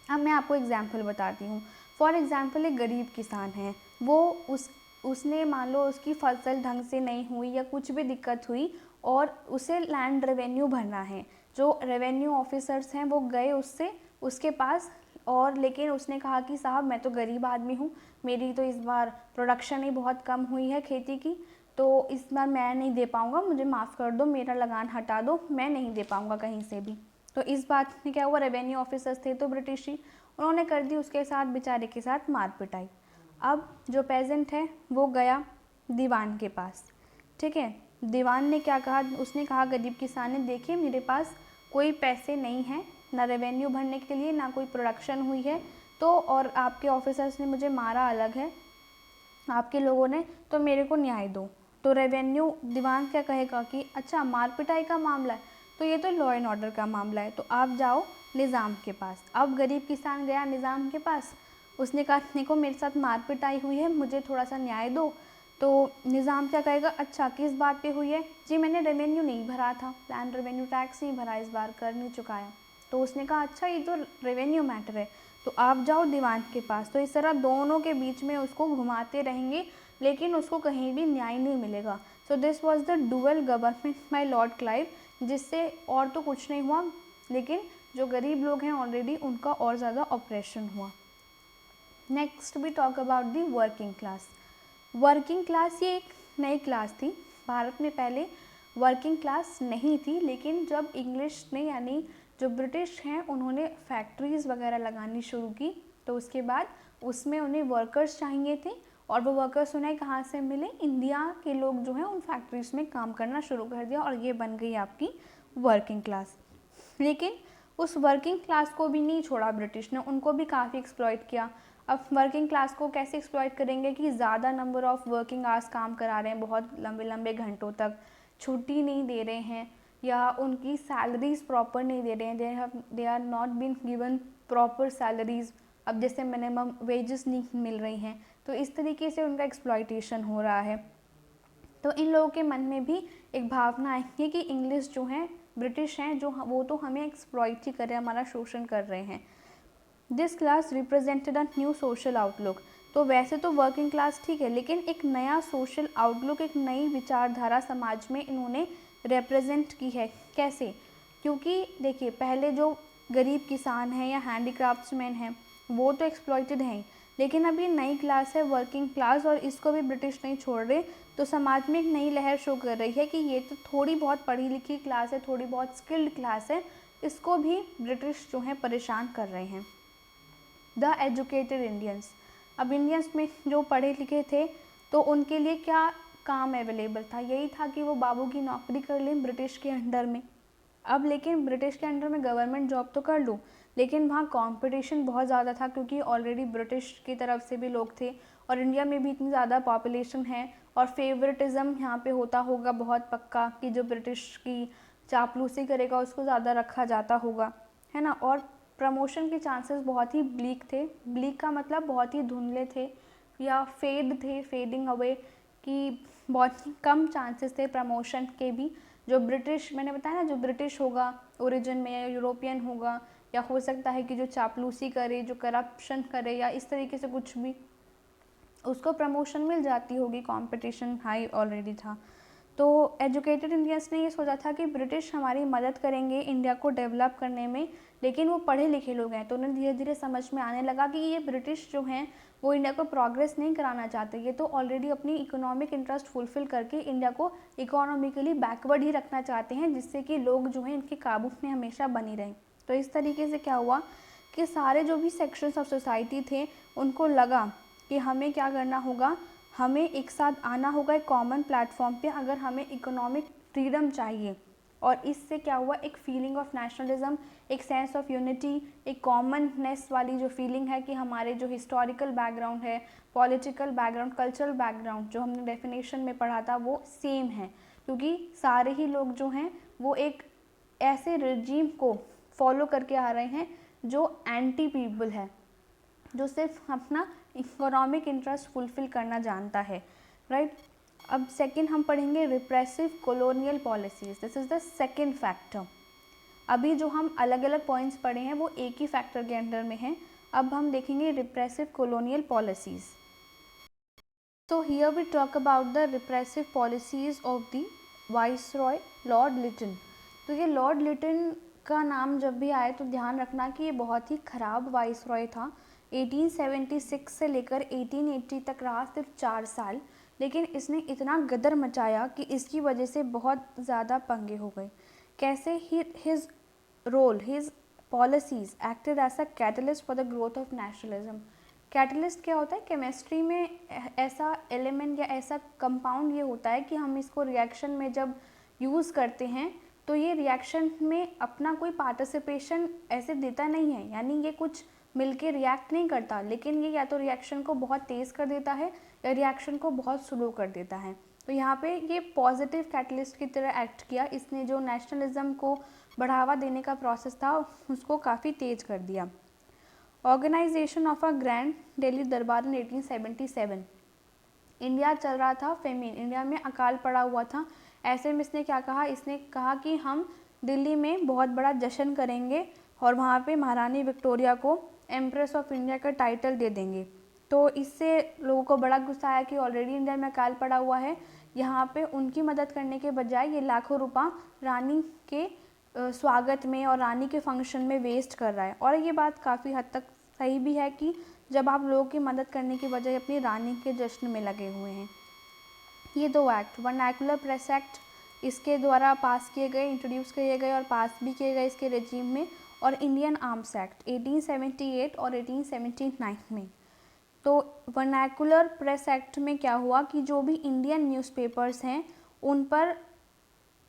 अब मैं आपको एग्जाम्पल बताती हूँ। फॉर एग्ज़ाम्पल एक गरीब किसान है, वो उसने मान लो उसकी फसल ढंग से नहीं हुई या कुछ भी दिक्कत हुई और उसे लैंड रेवेन्यू भरना है। जो रेवेन्यू ऑफिसर्स हैं वो गए उसके पास, और लेकिन उसने कहा कि साहब मैं तो गरीब आदमी हूँ, मेरी तो इस बार प्रोडक्शन ही बहुत कम हुई है खेती की, तो इस बार मैं नहीं दे पाऊँगा, मुझे माफ़ कर दो, मेरा लगान हटा दो, मैं नहीं दे पाऊँगा कहीं से भी। तो इस बात में क्या हुआ, रेवेन्यू ऑफिसर्स थे तो ब्रिटिश ही, उन्होंने कर दी उसके साथ, बेचारे के साथ मार पिटाई। अब जो पेजेंट है वो गया दीवान के पास, ठीक है। दीवान ने क्या कहा, उसने कहा गरीब किसान ने, देखिए मेरे पास कोई पैसे नहीं हैं, ना रेवेन्यू भरने के लिए, ना कोई प्रोडक्शन हुई है, तो और आपके ऑफिसर्स ने मुझे मारा अलग है, आपके लोगों ने, तो मेरे को न्याय दो। तो रेवेन्यू दीवान क्या कहेगा कि अच्छा मार पिटाई का मामला है, तो ये तो लॉ एंड ऑर्डर का मामला है, तो आप जाओ निज़ाम के पास। अब गरीब किसान गया निज़ाम के पास, उसने कहा देखो मेरे साथ मार पिटाई हुई है, मुझे थोड़ा सा न्याय दो। तो निज़ाम क्या कहेगा, अच्छा किस बात पे हुई है, जी मैंने रेवेन्यू नहीं भरा था, लैंड रेवेन्यू टैक्स नहीं भरा, इस बार कर नहीं चुकाया। तो उसने कहा अच्छा ये तो रेवेन्यू मैटर है, तो आप जाओ दीवान के पास। तो इस तरह दोनों के बीच में उसको घुमाते रहेंगे, लेकिन उसको कहीं भी न्याय नहीं मिलेगा। So this was the dual government by Lord Clive, जिससे और तो कुछ नहीं हुआ, लेकिन जो गरीब लोग हैं ऑलरेडी उनका और ज़्यादा ऑपरेशन हुआ। Next we talk about the working class. Working class ये एक नई क्लास थी, भारत में पहले वर्किंग क्लास नहीं थी, लेकिन जब इंग्लिश ने यानी जो ब्रिटिश हैं उन्होंने फैक्ट्रीज़ वगैरह लगानी शुरू की, तो उसके बाद उसमें उन्हें वर्कर्स चाहिए थे, और वो वर्कर्स उन्हें कहाँ से मिले, इंडिया के लोग जो हैं उन फैक्ट्रीज़ में काम करना शुरू कर दिया, और ये बन गई आपकी वर्किंग क्लास। लेकिन उस वर्किंग क्लास को भी नहीं छोड़ा ब्रिटिश ने, उनको भी काफ़ी एक्सप्लॉइट किया। अब वर्किंग क्लास को कैसे एक्सप्लॉइट करेंगे कि ज़्यादा नंबर ऑफ़ वर्किंग आवर्स काम करा रहे हैं, बहुत लंबे लंबे घंटों तक, छुट्टी नहीं दे रहे हैं, या उनकी सैलरीज प्रॉपर नहीं दे रहे हैं, they are not been given proper salaries. अब जैसे मिनिमम वेजेस नहीं मिल रही हैं, तो इस तरीके से उनका एक्सप्लॉइटेशन हो रहा है। तो इन लोगों के मन में भी एक भावना आई कि इंग्लिश जो हैं, ब्रिटिश हैं जो, वो तो हमें एक्सप्लॉइट ही कर रहे हैं, हमारा शोषण कर रहे हैं। This class represented a new social outlook. तो वैसे तो वर्किंग क्लास ठीक है, लेकिन एक नया सोशल आउटलुक, एक नई विचारधारा समाज में इन्होंने रिप्रेजेंट की है। कैसे, क्योंकि देखिए पहले जो गरीब किसान हैं या हैंडीक्राफ्ट्समैन हैं वो तो एक्सप्लॉइटेड हैं, लेकिन अब ये नई क्लास है वर्किंग क्लास, और इसको भी ब्रिटिश नहीं छोड़ रहे। तो समाज में एक नई लहर शो कर रही है कि ये तो थोड़ी बहुत पढ़ी लिखी क्लास है, थोड़ी बहुत स्किल्ड क्लास है, इसको भी ब्रिटिश जो हैं परेशान कर रहे हैं। The educated Indians. अब इंडियंस में जो पढ़े लिखे थे तो उनके लिए क्या काम अवेलेबल था, यही था कि वो बाबू की नौकरी कर लें ब्रिटिश के अंडर में। अब लेकिन ब्रिटिश के अंडर में गवर्नमेंट जॉब तो कर लूँ, लेकिन वहाँ कंपटीशन बहुत ज़्यादा था, क्योंकि ऑलरेडी ब्रिटिश की तरफ से भी लोग थे और इंडिया में भी इतनी ज़्यादा पॉपुलेशन है, और फेवरेटिज़म यहाँ पे होता होगा बहुत पक्का कि जो ब्रिटिश की चापलूसी करेगा उसको ज़्यादा रखा जाता होगा, है ना। और प्रमोशन के चांसेस बहुत ही ब्लीक थे। ब्लीक का मतलब बहुत ही धुंधले थे या फेड थे, फेडिंग अवे, कि बहुत ही कम चांसेस थे प्रमोशन के भी। जो ब्रिटिश, मैंने बताया ना, जो ब्रिटिश होगा ओरिजिन में या यूरोपियन होगा, या हो सकता है कि जो चापलूसी करे, जो करप्शन करे या इस तरीके से कुछ भी, उसको प्रमोशन मिल जाती होगी, कंपटीशन हाई ऑलरेडी था। तो एजुकेटेड इंडियंस ने ये सोचा था कि ब्रिटिश हमारी मदद करेंगे इंडिया को डेवलप करने में, लेकिन वो पढ़े लिखे लोग हैं, तो उन्हें धीरे धीरे समझ में आने लगा कि ये ब्रिटिश जो हैं वो इंडिया को प्रोग्रेस नहीं कराना चाहते, ये तो ऑलरेडी अपनी इकोनॉमिक इंटरेस्ट फुलफिल करके इंडिया को इकोनॉमिकली बैकवर्ड ही रखना चाहते हैं, जिससे कि लोग जो हैं इनके काबू में हमेशा बनी रहें। तो इस तरीके से क्या हुआ कि सारे जो भी सेक्शंस ऑफ सोसाइटी थे उनको लगा कि हमें क्या करना होगा, हमें एक साथ आना होगा एक कॉमन प्लेटफॉर्म पे, अगर हमें इकोनॉमिक फ्रीडम चाहिए। और इससे क्या हुआ, एक फीलिंग ऑफ नेशनलिज्म, एक सेंस ऑफ यूनिटी, एक कॉमननेस वाली जो फीलिंग है कि हमारे जो हिस्टोरिकल बैकग्राउंड है, पॉलिटिकल बैकग्राउंड, कल्चरल बैकग्राउंड जो हमने डेफिनेशन में पढ़ा था वो सेम है, क्योंकि सारे ही लोग जो हैं वो एक ऐसे रिजीम को फॉलो करके आ रहे हैं जो एंटी पीपल है, जो सिर्फ अपना इकोनॉमिक इंटरेस्ट फुलफिल करना जानता है, राइट। अब सेकंड हम पढ़ेंगे repressive colonial policies. This is the second factor. अभी जो हम अलग अलग पॉइंट्स पढ़े हैं वो एक ही फैक्टर के अंडर में हैं। अब हम देखेंगे रिप्रेसिव कॉलोनियल पॉलिसीज। तो here we talk about the repressive policies of the viceroy Lord Lytton. तो ये लॉर्ड लिटन का नाम जब भी आए तो ध्यान रखना कि ये बहुत ही ख़राब वाइसरॉय था। 1876 से लेकर 1880 तक रहा, सिर्फ 4 साल, लेकिन इसने इतना गदर मचाया कि इसकी वजह से बहुत ज़्यादा पंगे हो गए। कैसे? His role, his policies acted as a catalyst for the growth of nationalism. Catalyst क्या होता है? केमिस्ट्री में ऐसा एलिमेंट या ऐसा कंपाउंड ये होता है कि हम इसको रिएक्शन में जब यूज़ करते हैं तो ये रिएक्शन में अपना कोई पार्टिसिपेशन ऐसे देता नहीं है, यानी ये कुछ मिलके रिएक्ट नहीं करता, लेकिन ये या तो रिएक्शन को बहुत तेज़ कर देता है या रिएक्शन को बहुत स्लो कर देता है। तो यहाँ पे ये पॉजिटिव कैटलिस्ट की तरह एक्ट किया। इसने जो नेशनलिज्म को बढ़ावा देने का प्रोसेस था उसको काफ़ी तेज कर दिया। Organisation of a grand Delhi Durbar in 1877। India चल रहा था फेमिन, इंडिया में अकाल पड़ा हुआ था। ऐसे में इसने क्या कहा? इसने कहा कि हम दिल्ली में बहुत बड़ा जश्न करेंगे और वहाँ पे महारानी विक्टोरिया को एम्प्रेस ऑफ इंडिया का टाइटल दे देंगे। तो इससे लोगों को बड़ा गुस्सा आया कि ऑलरेडी इंडिया में अकाल पड़ा हुआ है, यहाँ पे उनकी मदद करने के बजाय ये लाखों रुपया रानी के स्वागत में और रानी के फंक्शन में वेस्ट कर रहा है। और ये बात काफ़ी हद तक सही भी है कि जब आप लोगों की मदद करने की बजाय अपनी रानी के जश्न में लगे हुए हैं। ये दो एक्ट, वर्नैकुलर प्रेस एक्ट इसके द्वारा पास किए गए, इंट्रोड्यूस किए गए और पास भी किए गए इसके रेजिम में, और इंडियन आर्म्स एक्ट 1878 और 1879 में। तो वर्नैकुलर प्रेस एक्ट में क्या हुआ कि जो भी इंडियन न्यूज़पेपर्स हैं उन पर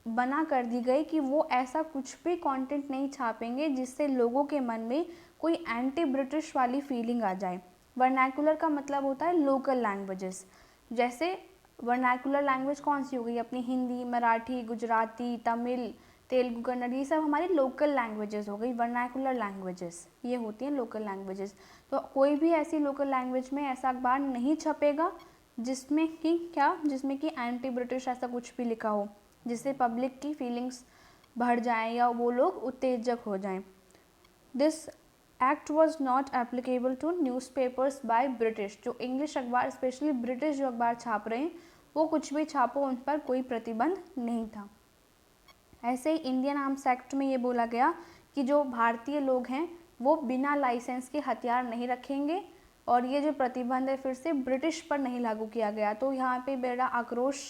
बना कर दी गई कि वो ऐसा कुछ भी कंटेंट नहीं छापेंगे जिससे लोगों के मन में कोई एंटी ब्रिटिश वाली फीलिंग आ जाए। वर्नैकुलर का मतलब होता है लोकल लैंग्वेजेस। जैसे वर्नैकुलर लैंग्वेज कौन सी हो गई? अपनी हिंदी, मराठी, गुजराती, तमिल, तेलुगु, कन्नड़, ये सब हमारी लोकल लैंग्वेजेस हो गई। वर्नैकुलर लैंग्वेजेस ये होती हैं लोकल लैंग्वेजेस। तो कोई भी ऐसी लोकल लैंग्वेज में ऐसा अखबार नहीं छपेगा जिसमें कि क्या, जिसमें कि एंटी ब्रिटिश ऐसा कुछ भी लिखा हो, जिससे पब्लिक की फीलिंग्स बढ़ जाएं या वो लोग उत्तेजक हो जाएं। This act was not applicable to newspapers by British. जो इंग्लिश अखबार, स्पेशली ब्रिटिश जो अखबार छाप रहे हैं, वो कुछ भी छापो, उन पर कोई प्रतिबंध नहीं था। ऐसे ही इंडियन आर्म्स एक्ट में ये बोला गया कि जो भारतीय लोग हैं वो बिना लाइसेंस के हथियार नहीं रखेंगे, और ये जो प्रतिबंध है फिर से ब्रिटिश पर नहीं लागू किया गया। तो यहाँ पे बड़ा आक्रोश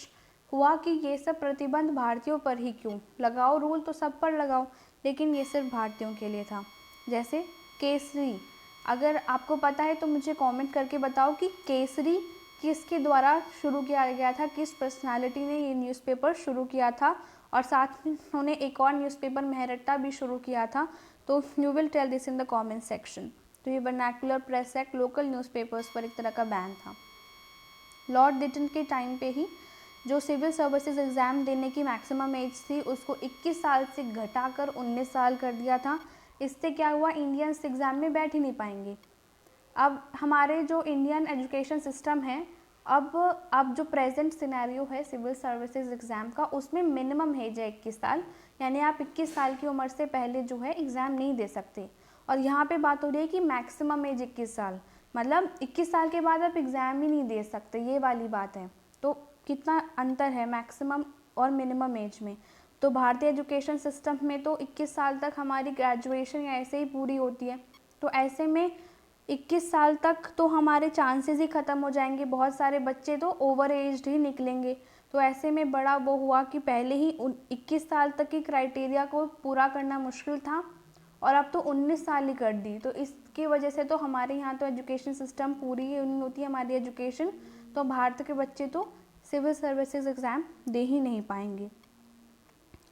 हुआ कि ये सब प्रतिबंध भारतीयों पर ही क्यों लगाओ, रूल तो सब पर लगाओ, लेकिन ये सिर्फ भारतीयों के लिए था। जैसे केसरी, अगर आपको पता है तो मुझे कमेंट करके बताओ कि केसरी किसके द्वारा शुरू किया गया था, किस पर्सनालिटी ने ये न्यूज़पेपर शुरू किया था, और साथ में उन्होंने एक और न्यूज़पेपर मेहरट्टा भी शुरू किया था। तो you will tell this in the comment section. तो ये vernacular press act local newspapers पर एक तरह का बैन था। लॉर्ड लिटन के टाइम पे ही जो सिविल सर्विसेज एग्ज़ाम देने की मैक्सिमम एज थी उसको 21 साल से घटाकर 19 साल कर दिया था। इससे क्या हुआ, इंडियंस एग्ज़ाम में बैठ ही नहीं पाएंगे। अब हमारे जो इंडियन एजुकेशन सिस्टम है, अब जो प्रेजेंट सिनेरियो है सिविल सर्विसेज एग्ज़ाम का, उसमें मिनिमम एज है 21 साल, यानी आप 21 साल की उम्र से पहले जो है एग्ज़ाम नहीं दे सकते। और यहाँ पे बात हो रही है कि मैक्सिमम एज 21 साल, मतलब 21 साल के बाद आप एग्ज़ाम ही नहीं दे सकते, ये वाली बात है। तो कितना अंतर है मैक्सिमम और मिनिमम एज में। तो भारतीय एजुकेशन सिस्टम में तो 21 साल तक हमारी ग्रेजुएशन ऐसे ही पूरी होती है। तो ऐसे में 21 साल तक तो हमारे चांसेस ही ख़त्म हो जाएंगे, बहुत सारे बच्चे तो ओवर एज्ड ही निकलेंगे। तो ऐसे में बड़ा वो हुआ कि पहले ही 21 साल तक की क्राइटेरिया को पूरा करना मुश्किल था, और अब तो 19 साल ही कर दी। तो इसकी वजह से तो हमारे यहाँ तो एजुकेशन सिस्टम पूरी ही नहीं होती है हमारी एजुकेशन। तो भारत के बच्चे तो सिविल सर्विसेज एग्ज़ाम दे ही नहीं पाएंगे।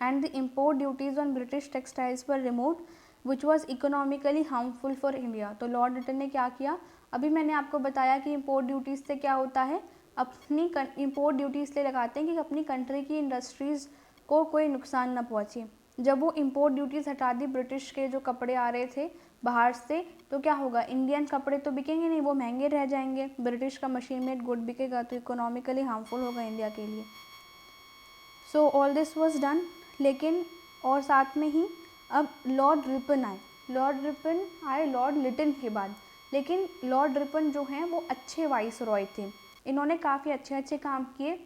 And the import duties on British textiles पर removed which was economically harmful for India. तो लॉर्ड लिटन ने क्या किया, अभी मैंने आपको बताया कि इम्पोर्ट ड्यूटीज़ से क्या होता है, अपनी इम्पोर्ट ड्यूटी इसलिए लगाते हैं कि अपनी कंट्री की इंडस्ट्रीज़ को कोई नुकसान ना पहुँचे। जब वो इम्पोर्ट ड्यूटीज़ हटा दी, ब्रिटिश के जो कपड़े आ रहे थे बाहर से, तो क्या होगा, इंडियन कपड़े तो बिकेंगे नहीं, वो महंगे रह जाएंगे। ब्रिटिश का मशीन मेड गुड बिकेगा तो इकोनॉमिकली हार्मफुल होगा इंडिया के लिए। So all this was done. लेकिन और साथ में ही अब लॉर्ड रिपन आए लॉर्ड लिटन के बाद। लेकिन लॉर्ड रिपन जो हैं वो अच्छे वाइस रॉय थे, इन्होंने काफ़ी अच्छे काम किए।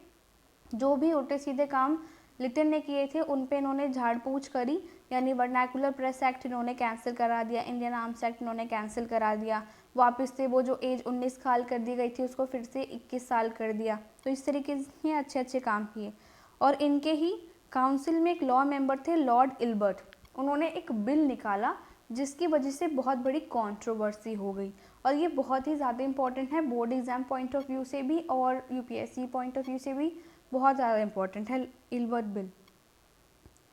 जो भी उल्टे सीधे काम लिटन ने किए थे उन पे इन्होंने झाड़ पूछ करी, यानी वर्नाकुलर प्रेस एक्ट इन्होंने कैंसिल करा दिया, इंडियन आर्म्स एक्ट इन्होंने कैंसिल करा दिया, वापस से वो जो एज 19 साल कर दी गई थी उसको फिर से 21 साल कर दिया। तो इस तरीके से अच्छे काम किए। और इनके ही काउंसिल में एक लॉ मेंबर थे लॉर्ड इल्बर्ट, उन्होंने एक बिल निकाला जिसकी वजह से बहुत बड़ी कंट्रोवर्सी हो गई। और ये बहुत ही ज़्यादा इंपॉर्टेंट है board exam point of view से भी और यूपीएससी पॉइंट ऑफ व्यू से भी बहुत ज़्यादा इंपॉर्टेंट है इल्बर्ट बिल।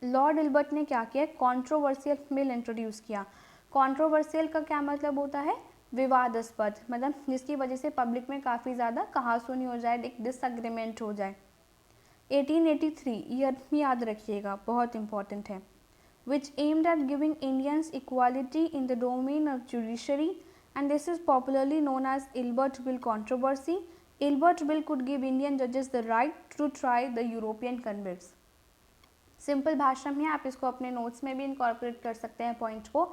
लॉर्ड इल्बर्ट ने क्या किया, कंट्रोवर्शियल बिल इंट्रोड्यूस किया। कंट्रोवर्शियल का क्या मतलब होता है, विवादास्पद, मतलब जिसकी वजह से पब्लिक में काफ़ी ज़्यादा कहासुनी हो जाए, एक डिसएग्रीमेंट हो जाए। 1883 ईयर में याद रखिएगा, बहुत इंपॉर्टेंट है। which aimed at giving Indians equality in the domain of judiciary, and this is popularly known as Ilbert Bill controversy. Ilbert Bill could give Indian judges the right to try the European convicts. Simple भाषा में आप इसको अपने notes में भी incorporate कर सकते हैं पॉइंट को।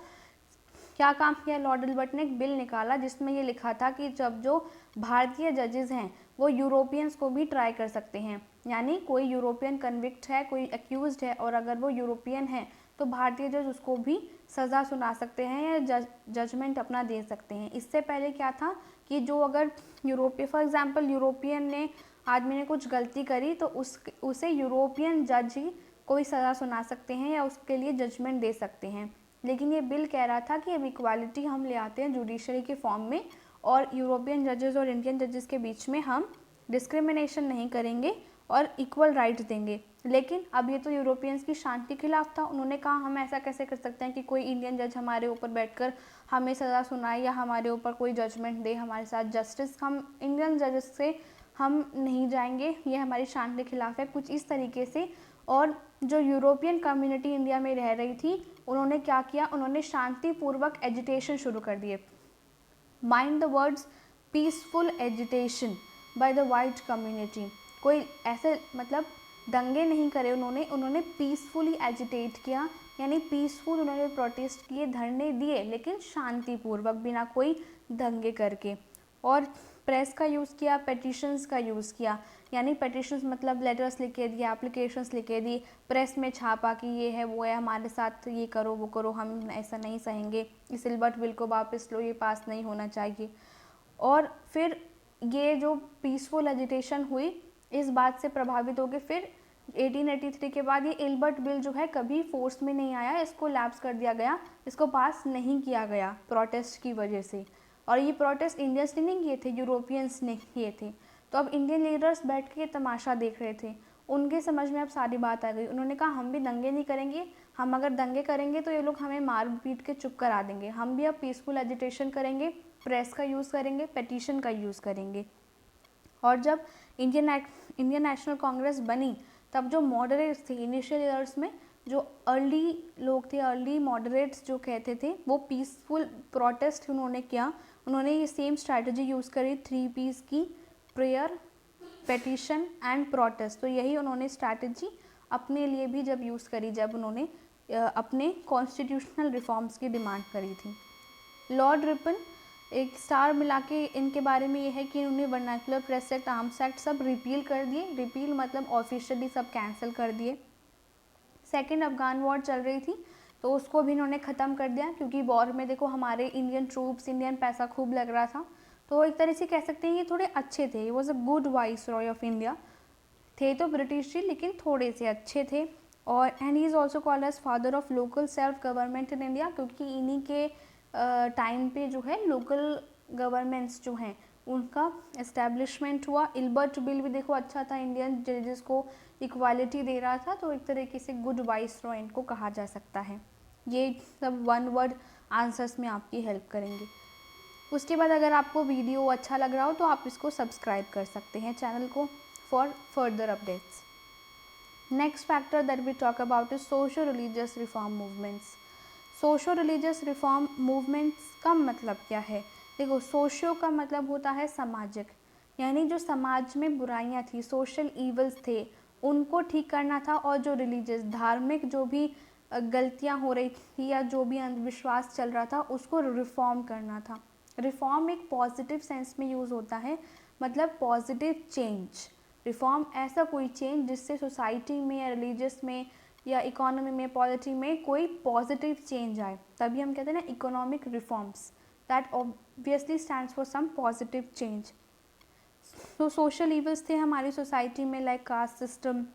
क्या काम किया लॉर्ड इल्बर्ट ने, एक बिल निकाला जिसमें ये लिखा था कि जब जो भारतीय जजेस हैं वो यूरोपियंस को भी ट्राई कर सकते हैं, यानी कोई यूरोपियन कन्विक्ट है, कोई एक्यूज्ड है, और अगर वो यूरोपियन है तो भारतीय जज उसको भी सज़ा सुना सकते हैं या जजमेंट अपना दे सकते हैं। इससे पहले क्या था कि जो अगर फॉर एग्जांपल यूरोपियन ने आदमी ने कुछ गलती करी तो उसे यूरोपियन जज ही कोई सज़ा सुना सकते हैं या उसके लिए जजमेंट दे सकते हैं। लेकिन ये बिल कह रहा था कि अब इक्वालिटी हम ले आते हैं जुडिशरी के फॉर्म में, और यूरोपियन जजेस और इंडियन जजेस के बीच में हम डिस्क्रिमिनेशन नहीं करेंगे और इक्वल राइट देंगे। लेकिन अब ये तो यूरोपियंस की शान के खिलाफ था। उन्होंने कहा हम ऐसा कैसे कर सकते हैं कि कोई इंडियन जज हमारे ऊपर बैठकर हमें सज़ा सुनाए या हमारे ऊपर कोई जजमेंट दे, हमारे साथ जस्टिस, हम इंडियन जजेस से हम नहीं जाएंगे, ये हमारी शान के खिलाफ है, कुछ इस तरीके से। और जो यूरोपियन कम्युनिटी इंडिया में रह रही थी उन्होंने क्या किया, उन्होंने शांतिपूर्वक एजिटेशन शुरू कर दिए। Mind the words peaceful agitation by the white community. कोई ऐसे मतलब दंगे नहीं करे उन्होंने पीसफुली एजिटेट किया, यानी पीसफुल उन्होंने प्रोटेस्ट किए, धरने दिए, लेकिन शांतिपूर्वक, बिना कोई दंगे करके। और प्रेस का यूज़ किया, पेटिशंस का यूज़ किया, यानी पेटिशंस मतलब लेटर्स लिखे दिए, एप्लीकेशंस लिखे दी, प्रेस में छापा कि ये है वो है, हमारे साथ ये करो वो करो, हम ऐसा नहीं सहेंगे, इस इल्बर्ट बिल को वापस लो, ये पास नहीं होना चाहिए। और फिर ये जो पीसफुल एजिटेशन हुई, इस बात से प्रभावित होकर फिर 1883 के बाद ये इल्बर्ट बिल जो है कभी फोर्स में नहीं आया, इसको लैप्स कर दिया गया, इसको पास नहीं किया गया प्रोटेस्ट की वजह से। और ये प्रोटेस्ट इंडियंस ने नहीं किए थे, यूरोपियंस ने किए थे। तो अब इंडियन लीडर्स बैठ के तमाशा देख रहे थे, उनके समझ में अब सारी बात आ गई। उन्होंने कहा हम भी दंगे नहीं करेंगे, हम अगर दंगे करेंगे तो ये लोग हमें मार पीट के चुप करा देंगे, हम भी अब पीसफुल एजिटेशन करेंगे, प्रेस का यूज़ करेंगे, पेटिशन का यूज़ करेंगे। और जब इंडियन नेशनल कांग्रेस बनी तब जो मॉडरेट्स थे इनिशियल ईयर्स में, जो अर्ली लोग थे, अर्ली मॉडरेट्स जो कहते थे, वो पीसफुल प्रोटेस्ट उन्होंने किया। उन्होंने ये सेम स्ट्रैटेजी यूज़ करी 3 Ps की, प्रेयर, पेटिशन एंड प्रोटेस्ट। तो यही उन्होंने स्ट्रैटेजी अपने लिए भी जब यूज़ करी, जब उन्होंने अपने कॉन्स्टिट्यूशनल रिफॉर्म्स की डिमांड करी थी। लॉर्ड रिपन एक स्टार मिला के इनके बारे में ये है कि उन्होंने vernacular press act, arms act सब रिपील कर दिए। रिपील मतलब ऑफिशियली सब कैंसिल कर दिए। सेकेंड अफगान वॉर चल रही थी तो उसको भी इन्होंने ख़त्म कर दिया, क्योंकि वॉर में देखो हमारे इंडियन ट्रूप्स, इंडियन पैसा खूब लग रहा था। तो एक तरह से कह सकते हैं ये थोड़े अच्छे थे। He was a good vice Roy of India. थे तो ब्रिटिश ही लेकिन थोड़े से अच्छे थे। और and he is also called as father of local self government in India, क्योंकि इन्हीं के टाइम पे जो है लोकल गवर्नमेंट्स जो हैं उनका एस्टेब्लिशमेंट हुआ। इल्बर्ट बिल भी देखो अच्छा था, इंडियन जजेस को इक्वालिटी दे रहा था। तो एक तरीके से गुड वाइस रॉय इनको कहा जा सकता है। ये सब वन वर्ड आंसर्स में आपकी हेल्प करेंगे। उसके बाद अगर आपको वीडियो अच्छा लग रहा हो तो आप इसको सब्सक्राइब कर सकते हैं चैनल को for further updates. Next factor that we talk about is socio religious reform movements. Socio religious reform movements का मतलब क्या है? देखो, सोशो का मतलब होता है सामाजिक, यानी जो समाज में बुराइयां थी, सोशल ईवल्स थे, उनको ठीक करना था। और जो रिलीजियस, धार्मिक जो भी गलतियां हो रही थी या जो भी अंधविश्वास चल रहा था उसको रिफॉर्म करना था। रिफॉर्म एक पॉजिटिव सेंस में यूज़ होता है, मतलब पॉजिटिव चेंज। रिफॉर्म ऐसा कोई चेंज जिससे सोसाइटी में या रिलीजियस में या इकोनॉमी में, पॉलिटी में कोई पॉजिटिव चेंज आए, तभी हम कहते हैं ना economic reforms, that obviously stands for some positive change. तो सोशल इवल्स थे हमारी सोसाइटी में, like caste system,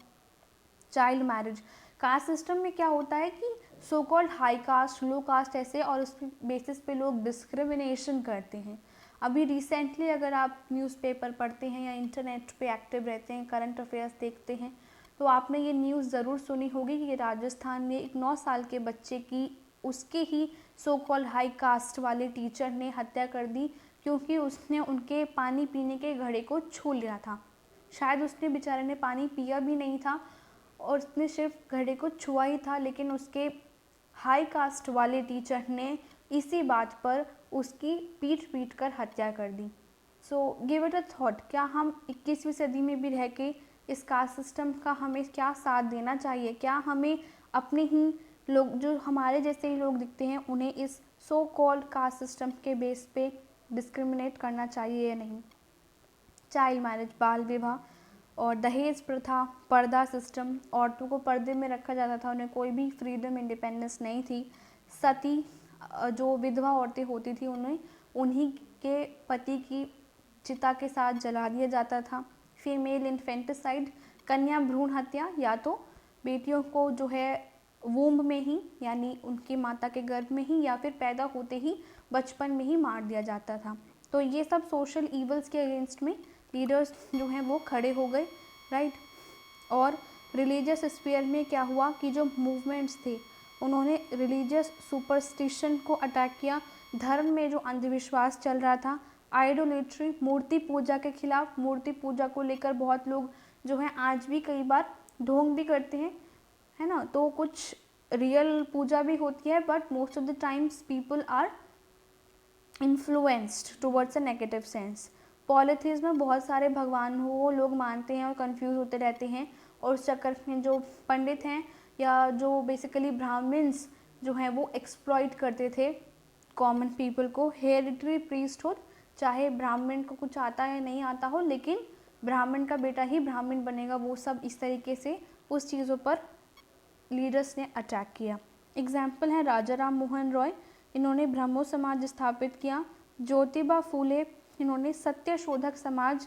child marriage. Caste system में क्या होता है कि so called high caste, low caste ऐसे, और उस बेसिस पे लोग डिस्क्रिमिनेशन करते हैं। अभी रिसेंटली अगर आप न्यूज़पेपर पढ़ते हैं या इंटरनेट पे एक्टिव रहते हैं, करंट अफेयर्स देखते हैं, तो आपने ये न्यूज़ ज़रूर सुनी होगी कि राजस्थान में एक 9 साल के बच्चे की उसके ही सो कॉल्ड हाई कास्ट वाले टीचर ने हत्या कर दी, क्योंकि उसने उनके पानी पीने के घड़े को छू लिया था। शायद उसने बेचारे ने पानी पिया भी नहीं था और उसने सिर्फ घड़े को छुआ ही था, लेकिन उसके हाई कास्ट वाले टीचर ने इसी बात पर उसकी पीट कर हत्या कर दी। So give it a thought, क्या हम 21वीं सदी में भी रह के इस कास्ट सिस्टम का हमें क्या साथ देना चाहिए? क्या हमें अपने ही लोग, जो हमारे जैसे ही लोग दिखते हैं, उन्हें इस सो कॉल्ड कास्ट सिस्टम के बेस पे डिस्क्रिमिनेट करना चाहिए या नहीं? चाइल्ड मैरिज, बाल विवाह, और दहेज प्रथा, पर्दा सिस्टम, औरतों को पर्दे में रखा जाता था, उन्हें कोई भी फ्रीडम, इंडिपेंडेंस नहीं थी। सती, जो विधवा औरतें होती थी उन्हें उन्हीं के पति की चिता के साथ जला दिया जाता था। फीमेल इन्फेंटिसाइड, कन्या भ्रूण हत्या, या तो बेटियों को जो है वूम्ब में ही, यानी उनकी माता के गर्भ में ही, या फिर पैदा होते ही बचपन में ही मार दिया जाता था। तो ये सब सोशल ईवल्स के अगेंस्ट में लीडर्स जो हैं वो खड़े हो गए, राइट। और रिलीजियस स्फीयर में क्या हुआ कि जो मूवमेंट्स थे उन्होंने रिलीजियस सुपरस्टिशन को अटैक किया। धर्म में जो अंधविश्वास चल रहा था, आइडोलेट्री, मूर्ति पूजा के खिलाफ। मूर्ति पूजा को लेकर बहुत लोग जो हैं आज भी कई बार ढोंग भी करते हैं, है ना। तो कुछ रियल पूजा भी होती है, but most of the times people are influenced towards a negative sense. Polytheism में बहुत सारे भगवान हो लोग मानते हैं और कंफ्यूज होते रहते हैं, और उस चक्कर में जो पंडित हैं या जो बेसिकली ब्राह्मण्स जो हैं वो एक्सप्लॉइट करते थे कॉमन पीपल को। हेरिटरी प्रीस्टहुड, चाहे ब्राह्मण को कुछ आता है नहीं आता हो, लेकिन ब्राह्मण का बेटा ही ब्राह्मण बनेगा, वो सब इस तरीके से उस चीज़ों पर लीडर्स ने अटैक किया। एग्जाम्पल है राजा राम मोहन रॉय, इन्होंने ब्रह्मो समाज स्थापित किया। ज्योतिबा फूले, इन्होंने सत्य शोधक समाज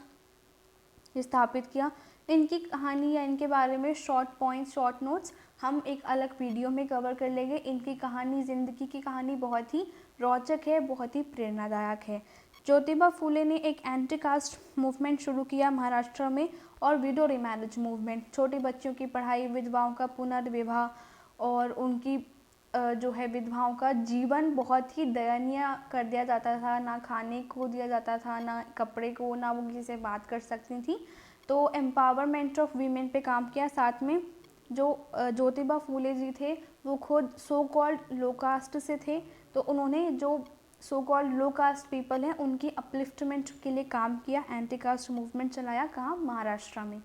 स्थापित किया। इनकी कहानी या इनके बारे में शॉर्ट पॉइंट्स, शॉर्ट नोट्स हम एक अलग वीडियो में कवर कर लेंगे। इनकी कहानी, ज़िंदगी की कहानी बहुत ही रोचक है, बहुत ही प्रेरणादायक है। ज्योतिबा फूले ने एक एंटी कास्ट मूवमेंट शुरू किया महाराष्ट्र में, और विडो रिमैरिज मूवमेंट, छोटी बच्चियों की पढ़ाई, विधवाओं का पुनर्विवाह और उनकी जो है विधवाओं का जीवन बहुत ही दयनीय कर दिया जाता था, ना खाने को दिया जाता था, ना कपड़े को, ना वो किसी से बात कर सकती थी। तो एम्पावरमेंट ऑफ वीमेन पे काम किया। साथ में जो ज्योतिबा फूले जी थे वो खुद सो कॉल्ड लो कास्ट से थे, तो उन्होंने जो सो कॉल्ड लो कास्ट पीपल हैं उनकी अपलिफ्टमेंट के लिए काम किया, एंटी कास्ट मूवमेंट चलाया। कहाँ? महाराष्ट्र में।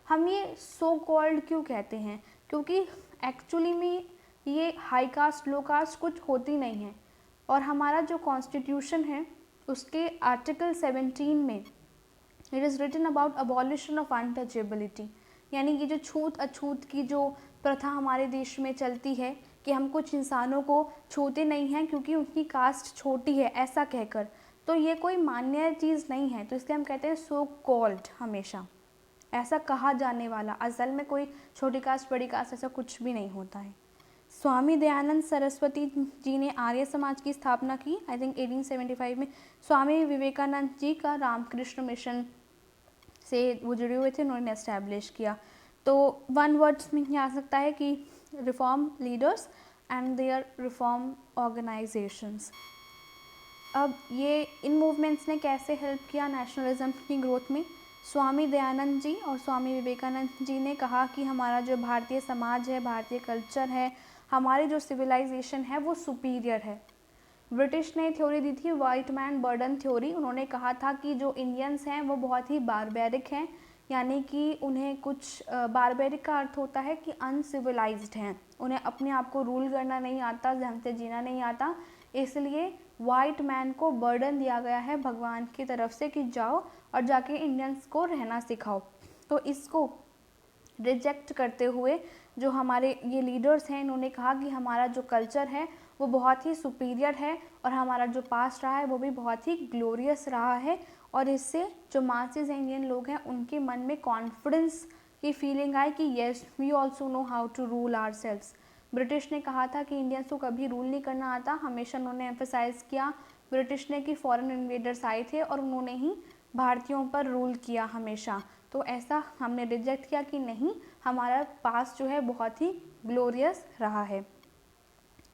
हम ये सो कॉल्ड क्यों कहते हैं? क्योंकि एक्चुअली में ये हाई कास्ट लो कास्ट कुछ होती नहीं है, और हमारा जो कॉन्स्टिट्यूशन है उसके आर्टिकल 17 में it is written about abolition of untouchability, यानी कि जो छूत अछूत की जो प्रथा हमारे देश में चलती है कि हम कुछ इंसानों को छूते नहीं हैं क्योंकि उनकी कास्ट छोटी है, ऐसा कहकर, तो ये कोई मान्य चीज़ नहीं है। तो इसलिए हम कहते हैं सो कॉल्ड, हमेशा ऐसा कहा जाने वाला। असल में कोई छोटी कास्ट बड़ी कास्ट ऐसा कुछ भी नहीं होता है। स्वामी दयानंद सरस्वती जी ने आर्य समाज की स्थापना की, आई थिंक 1875 में। स्वामी विवेकानंद जी का रामकृष्ण मिशन से वो जुड़े हुए थे, उन्होंने एस्टैब्लिश किया। तो वन वर्ड्स में क्या आ सकता है कि reform leaders and their reform organisations. अब ये इन मूवमेंट्स ने कैसे हेल्प किया नेशनलिज्म की ग्रोथ में? स्वामी दयानंद जी और स्वामी विवेकानंद जी ने कहा कि हमारा जो भारतीय समाज है, भारतीय कल्चर है, हमारी जो सिविलाइजेशन है वो सुपीरियर है। ब्रिटिश ने थ्योरी दी थी वाइट मैन बर्डन थ्योरी। उन्होंने कहा था कि जो इंडियंस हैं वो बहुत ही बारबेरिक हैं, यानी कि उन्हें कुछ बारबेरिक का अर्थ होता है कि अनसिविलाइज्ड हैं, उन्हें अपने आप को रूल करना नहीं आता, ढंग से जीना नहीं आता, इसलिए वाइट मैन को बर्डन दिया गया है भगवान की तरफ से कि जाओ और जाके इंडियंस को रहना सिखाओ। तो इसको रिजेक्ट करते हुए जो हमारे ये लीडर्स हैं इन्होंने कहा कि हमारा जो कल्चर है वो बहुत ही सुपीरियर है और हमारा जो पास्ट रहा है वो भी बहुत ही ग्लोरियस रहा है, और इससे जो मासेस इंडियन लोग हैं उनके मन में कॉन्फिडेंस की फीलिंग आई कि yes we also know how to rule ourselves. British ने कहा था कि इंडियंस को कभी रूल नहीं करना आता, हमेशा उन्होंने एम्फेसाइज किया ब्रिटिश ने कि फॉरेन इन्वेडर्स आए थे और उन्होंने ही भारतीयों पर रूल किया हमेशा। तो ऐसा हमने रिजेक्ट किया कि नहीं, हमारा पास्ट जो है बहुत ही ग्लोरियस रहा है।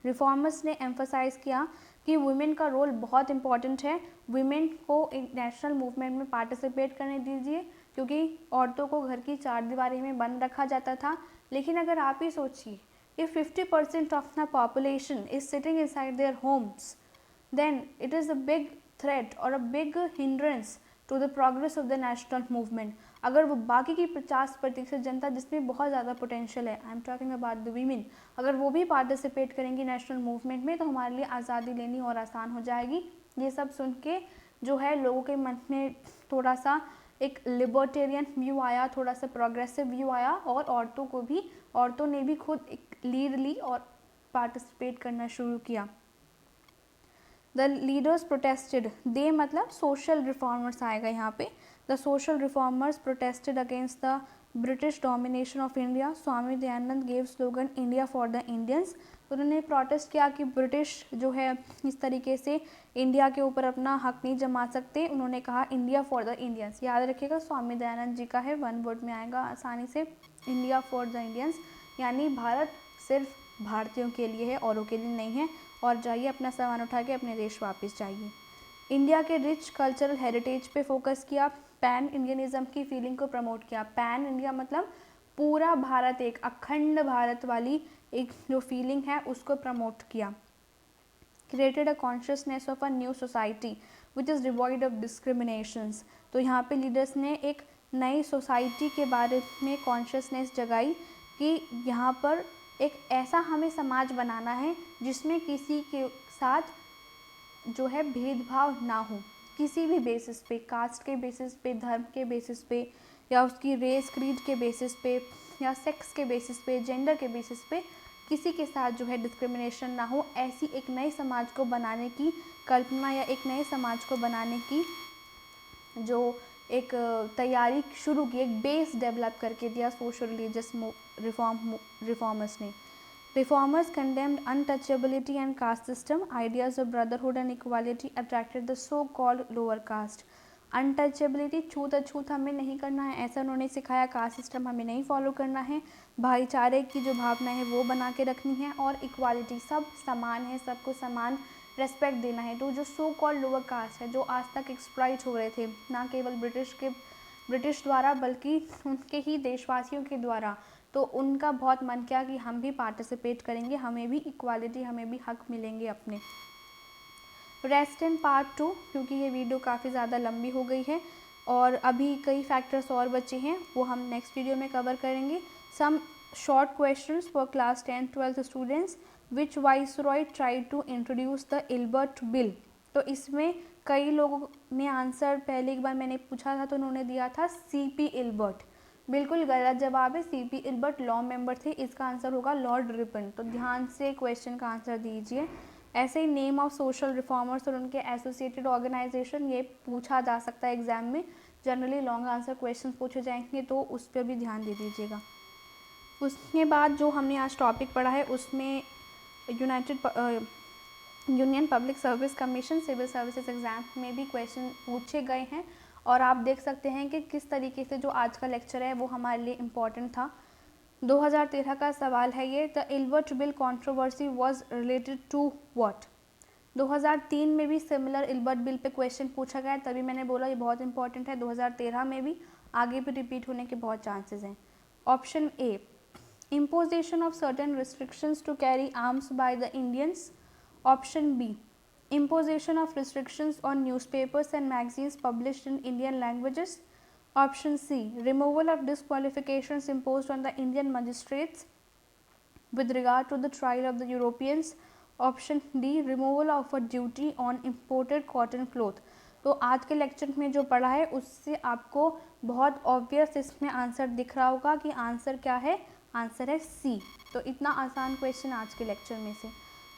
रिफॉर्मर्स ने एम्फसाइज़ किया कि वुमेन का रोल बहुत इम्पॉर्टेंट है, वुमेन को एक नेशनल मूवमेंट में पार्टिसिपेट करने दीजिए, क्योंकि औरतों को घर की चार दीवारी में बंद रखा जाता था। लेकिन अगर आप ही सोचिए, if 50% of the population is sitting inside their homes, then it is a big threat or a big hindrance to the progress of the national movement। अगर वो बाकी की 50% जनता जिसमें बहुत ज़्यादा पोटेंशियल है, I am talking about the women, अगर वो भी पार्टिसिपेट करेंगी नेशनल मूवमेंट में तो हमारे लिए आज़ादी लेनी और आसान हो जाएगी। ये सब सुन के जो है लोगों के मन में थोड़ा सा एक लिबर्टेरियन व्यू आया, थोड़ा सा प्रोग्रेसिव व्यू आया, और औरतों ने भी खुद एक लीड ली और पार्टिसिपेट करना शुरू किया। द लीडर्स प्रोटेस्टेड, दे मतलब सोशल रिफॉर्मर्स आएगा यहाँ पे। The social reformers protested against the British domination of India. Swami Dayanand gave slogan India for the Indians. उन्होंने प्रोटेस्ट किया कि ब्रिटिश जो है इस तरीके से इंडिया के ऊपर अपना हक नहीं जमा सकते। उन्होंने कहा इंडिया फॉर द इंडियंस, याद रखिएगा स्वामी दयानंद जी का है, वन वर्ड में आएगा आसानी से, इंडिया फॉर द इंडियंस, यानी भारत सिर्फ भारतीयों के लिए है, औरों के लिए नहीं है, और जाइए अपना सामान उठा के अपने देश वापस जाइए। इंडिया के रिच कल्चरल हेरिटेज पे फोकस किया, पैन इंडियनिज्म की फीलिंग को प्रमोट किया। पैन इंडिया मतलब पूरा भारत, एक अखंड भारत वाली एक जो फीलिंग है उसको प्रमोट किया। Created a consciousness of a new society which is devoid of discriminations. तो यहाँ पे लीडर्स ने एक नई सोसाइटी के बारे में कॉन्शियसनेस जगाई कि यहाँ पर एक ऐसा हमें समाज बनाना है जिसमें किसी के साथ जो है भेदभाव ना हो, किसी भी बेसिस पे, कास्ट के बेसिस पे, धर्म के बेसिस पे, या उसकी रेस क्रीड के बेसिस पे, या सेक्स के बेसिस पे, जेंडर के बेसिस पे किसी के साथ जो है डिस्क्रिमिनेशन ना हो। ऐसी एक नए समाज को बनाने की कल्पना या एक नए समाज को बनाने की जो एक तैयारी शुरू की, एक बेस डेवलप करके दिया सोशल रिलीजियस रिफॉर्मर्स ने। Reformers condemned untouchability and caste system. Ideas of brotherhood and equality attracted the so-called lower caste. Untouchability, छूत अछूत हमें नहीं करना है, ऐसा उन्होंने सिखाया। कास्ट सिस्टम हमें नहीं फॉलो करना है, भाईचारे की जो भावना है वो बना के रखनी है, और इक्वालिटी, सब समान है, सबको समान रेस्पेक्ट देना है। तो जो सो कॉल्ड लोअर कास्ट है, जो आज तक एक्सप्लॉइट हो रहे थे, ना केवल ब्रिटिश द्वारा बल्कि उनके ही देशवासियों के द्वारा, तो उनका बहुत मन किया कि हम भी पार्टिसिपेट करेंगे, हमें भी इक्वालिटी, हमें भी हक मिलेंगे अपने। रेस्ट इन पार्ट 2, क्योंकि ये वीडियो काफ़ी ज़्यादा लंबी हो गई है और अभी कई फैक्टर्स और बचे हैं, वो हम नेक्स्ट वीडियो में कवर करेंगे। Some short questions for class 10-12 students, which viceroy tried to introduce the Ilbert bill. तो इसमें कई लोगों ने आंसर, पहले एक बार मैंने पूछा था तो उन्होंने दिया था CP इल्बर्ट, बिल्कुल गलत जवाब है। CP इल्बर्ट लॉ मेंबर थे, इसका आंसर होगा लॉर्ड रिपन। तो ध्यान से क्वेश्चन का आंसर दीजिए। ऐसे ही नेम ऑफ सोशल रिफॉर्मर्स और उनके एसोसिएटेड ऑर्गेनाइजेशन, ये पूछा जा सकता है एग्जाम में, जनरली लॉन्ग आंसर क्वेश्चन पूछे जाएंगे, तो उस पर भी ध्यान दे दीजिएगा। उसके बाद जो हमने आज टॉपिक पढ़ा है उसमें union public service commission civil services exam में भी क्वेश्चन पूछे गए हैं, और आप देख सकते हैं कि किस तरीके से जो आज का लेक्चर है वो हमारे लिए इम्पॉर्टेंट था। 2013 का सवाल है ये, the Ilbert bill controversy was related to what. 2003 में भी सिमिलर इल्बर्ट बिल पे क्वेश्चन पूछा गया, तभी मैंने बोला ये बहुत इंपॉर्टेंट है। 2013 में भी, आगे भी रिपीट होने के बहुत चांसेस हैं। Option A, imposition of certain restrictions to carry arms by the Indians. Option B, imposition of restrictions on newspapers and magazines published in Indian languages. Option C, removal of disqualifications imposed on the Indian magistrates with regard to the trial of the Europeans. Option D, removal of a duty on imported cotton cloth. तो आज के lecture में जो पढ़ा है उससे आपको बहुत ऑब्वियस इसमें आंसर दिख रहा होगा कि आंसर क्या है, आंसर है सी। तो इतना आसान क्वेश्चन आज के लेक्चर में से।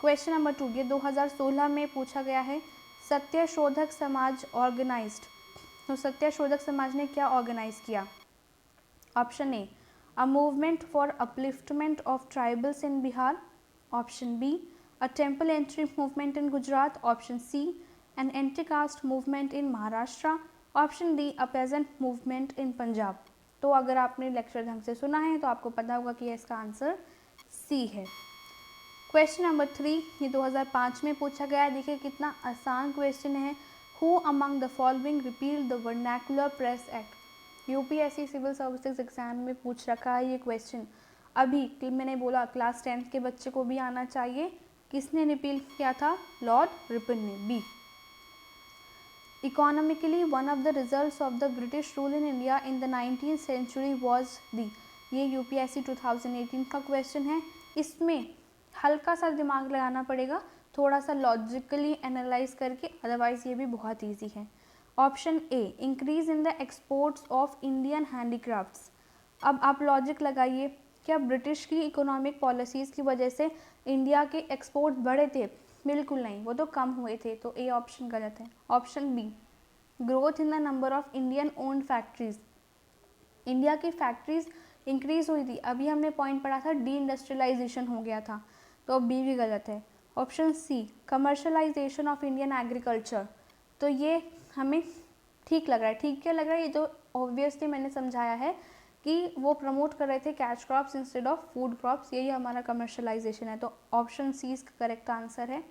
क्वेश्चन नंबर 2, ये 2016 में पूछा गया है। सत्यशोधक समाज ऑर्गेनाइज्ड, तो सत्यशोधक समाज ने क्या ऑर्गेनाइज किया। Option A, a movement for upliftment of tribals in Bihar. Option B, a temple entry movement in Gujarat. Option C, an anti caste movement in Maharashtra. Option D, a peasant movement in Punjab. तो अगर आपने lecture ढंग से सुना है तो आपको पता होगा कि इसका आंसर सी है। क्वेश्चन नंबर 3, ये 2005 में पूछा गया है। देखिए कितना आसान क्वेश्चन है। Who among the following repeal the vernacular press act. UPSC civil services exam में पूछ रखा है ये क्वेश्चन। अभी मैंने बोला क्लास 10th के बच्चे को भी आना चाहिए। किसने रिपील किया था, लॉर्ड रिपन ने। B, economically one of the results of the British rule in India in the 19th century was the. ये यूपीएससी 2018 का क्वेश्चन है। इसमें हल्का सा दिमाग लगाना पड़ेगा, थोड़ा सा लॉजिकली एनालाइज करके, अदरवाइज ये भी बहुत ईजी है। Option A, increase in the exports of Indian handicrafts. अब आप लॉजिक लगाइए, क्या ब्रिटिश की इकोनॉमिक पॉलिसीज़ की वजह से इंडिया के एक्सपोर्ट बढ़े थे? बिल्कुल नहीं, वो तो कम हुए थे। तो ए ऑप्शन गलत है। Option B, growth in the number of Indian owned factories. India की फैक्ट्रीज इंक्रीज हुई थी। अभी हमने पॉइंट पढ़ा था डी इंडस्ट्रियलाइजेशन हो गया था, तो बी भी गलत है। Option C, commercialisation of Indian agriculture. तो ये हमें ठीक लग रहा है। ठीक क्या लग रहा है, ये जो ऑब्वियसली मैंने समझाया है कि वो प्रमोट कर रहे थे cash crops instead of food crops, यही हमारा कमर्शलाइजेशन है। तो ऑप्शन सी इसका करेक्ट आंसर है।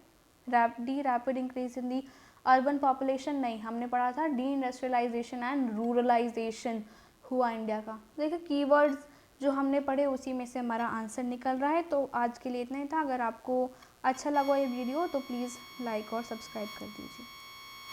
D, rapid increase in the urban population, नहीं, हमने पढ़ा था डी इंडस्ट्रियलाइजेशन एंड रूरलाइजेशन हुआ इंडिया का। देखिए कीवर्ड्स जो हमने पढ़े उसी में से हमारा आंसर निकल रहा है। तो आज के लिए इतना ही था। अगर आपको अच्छा लगा ये वीडियो तो प्लीज़ लाइक और सब्सक्राइब कर दीजिए।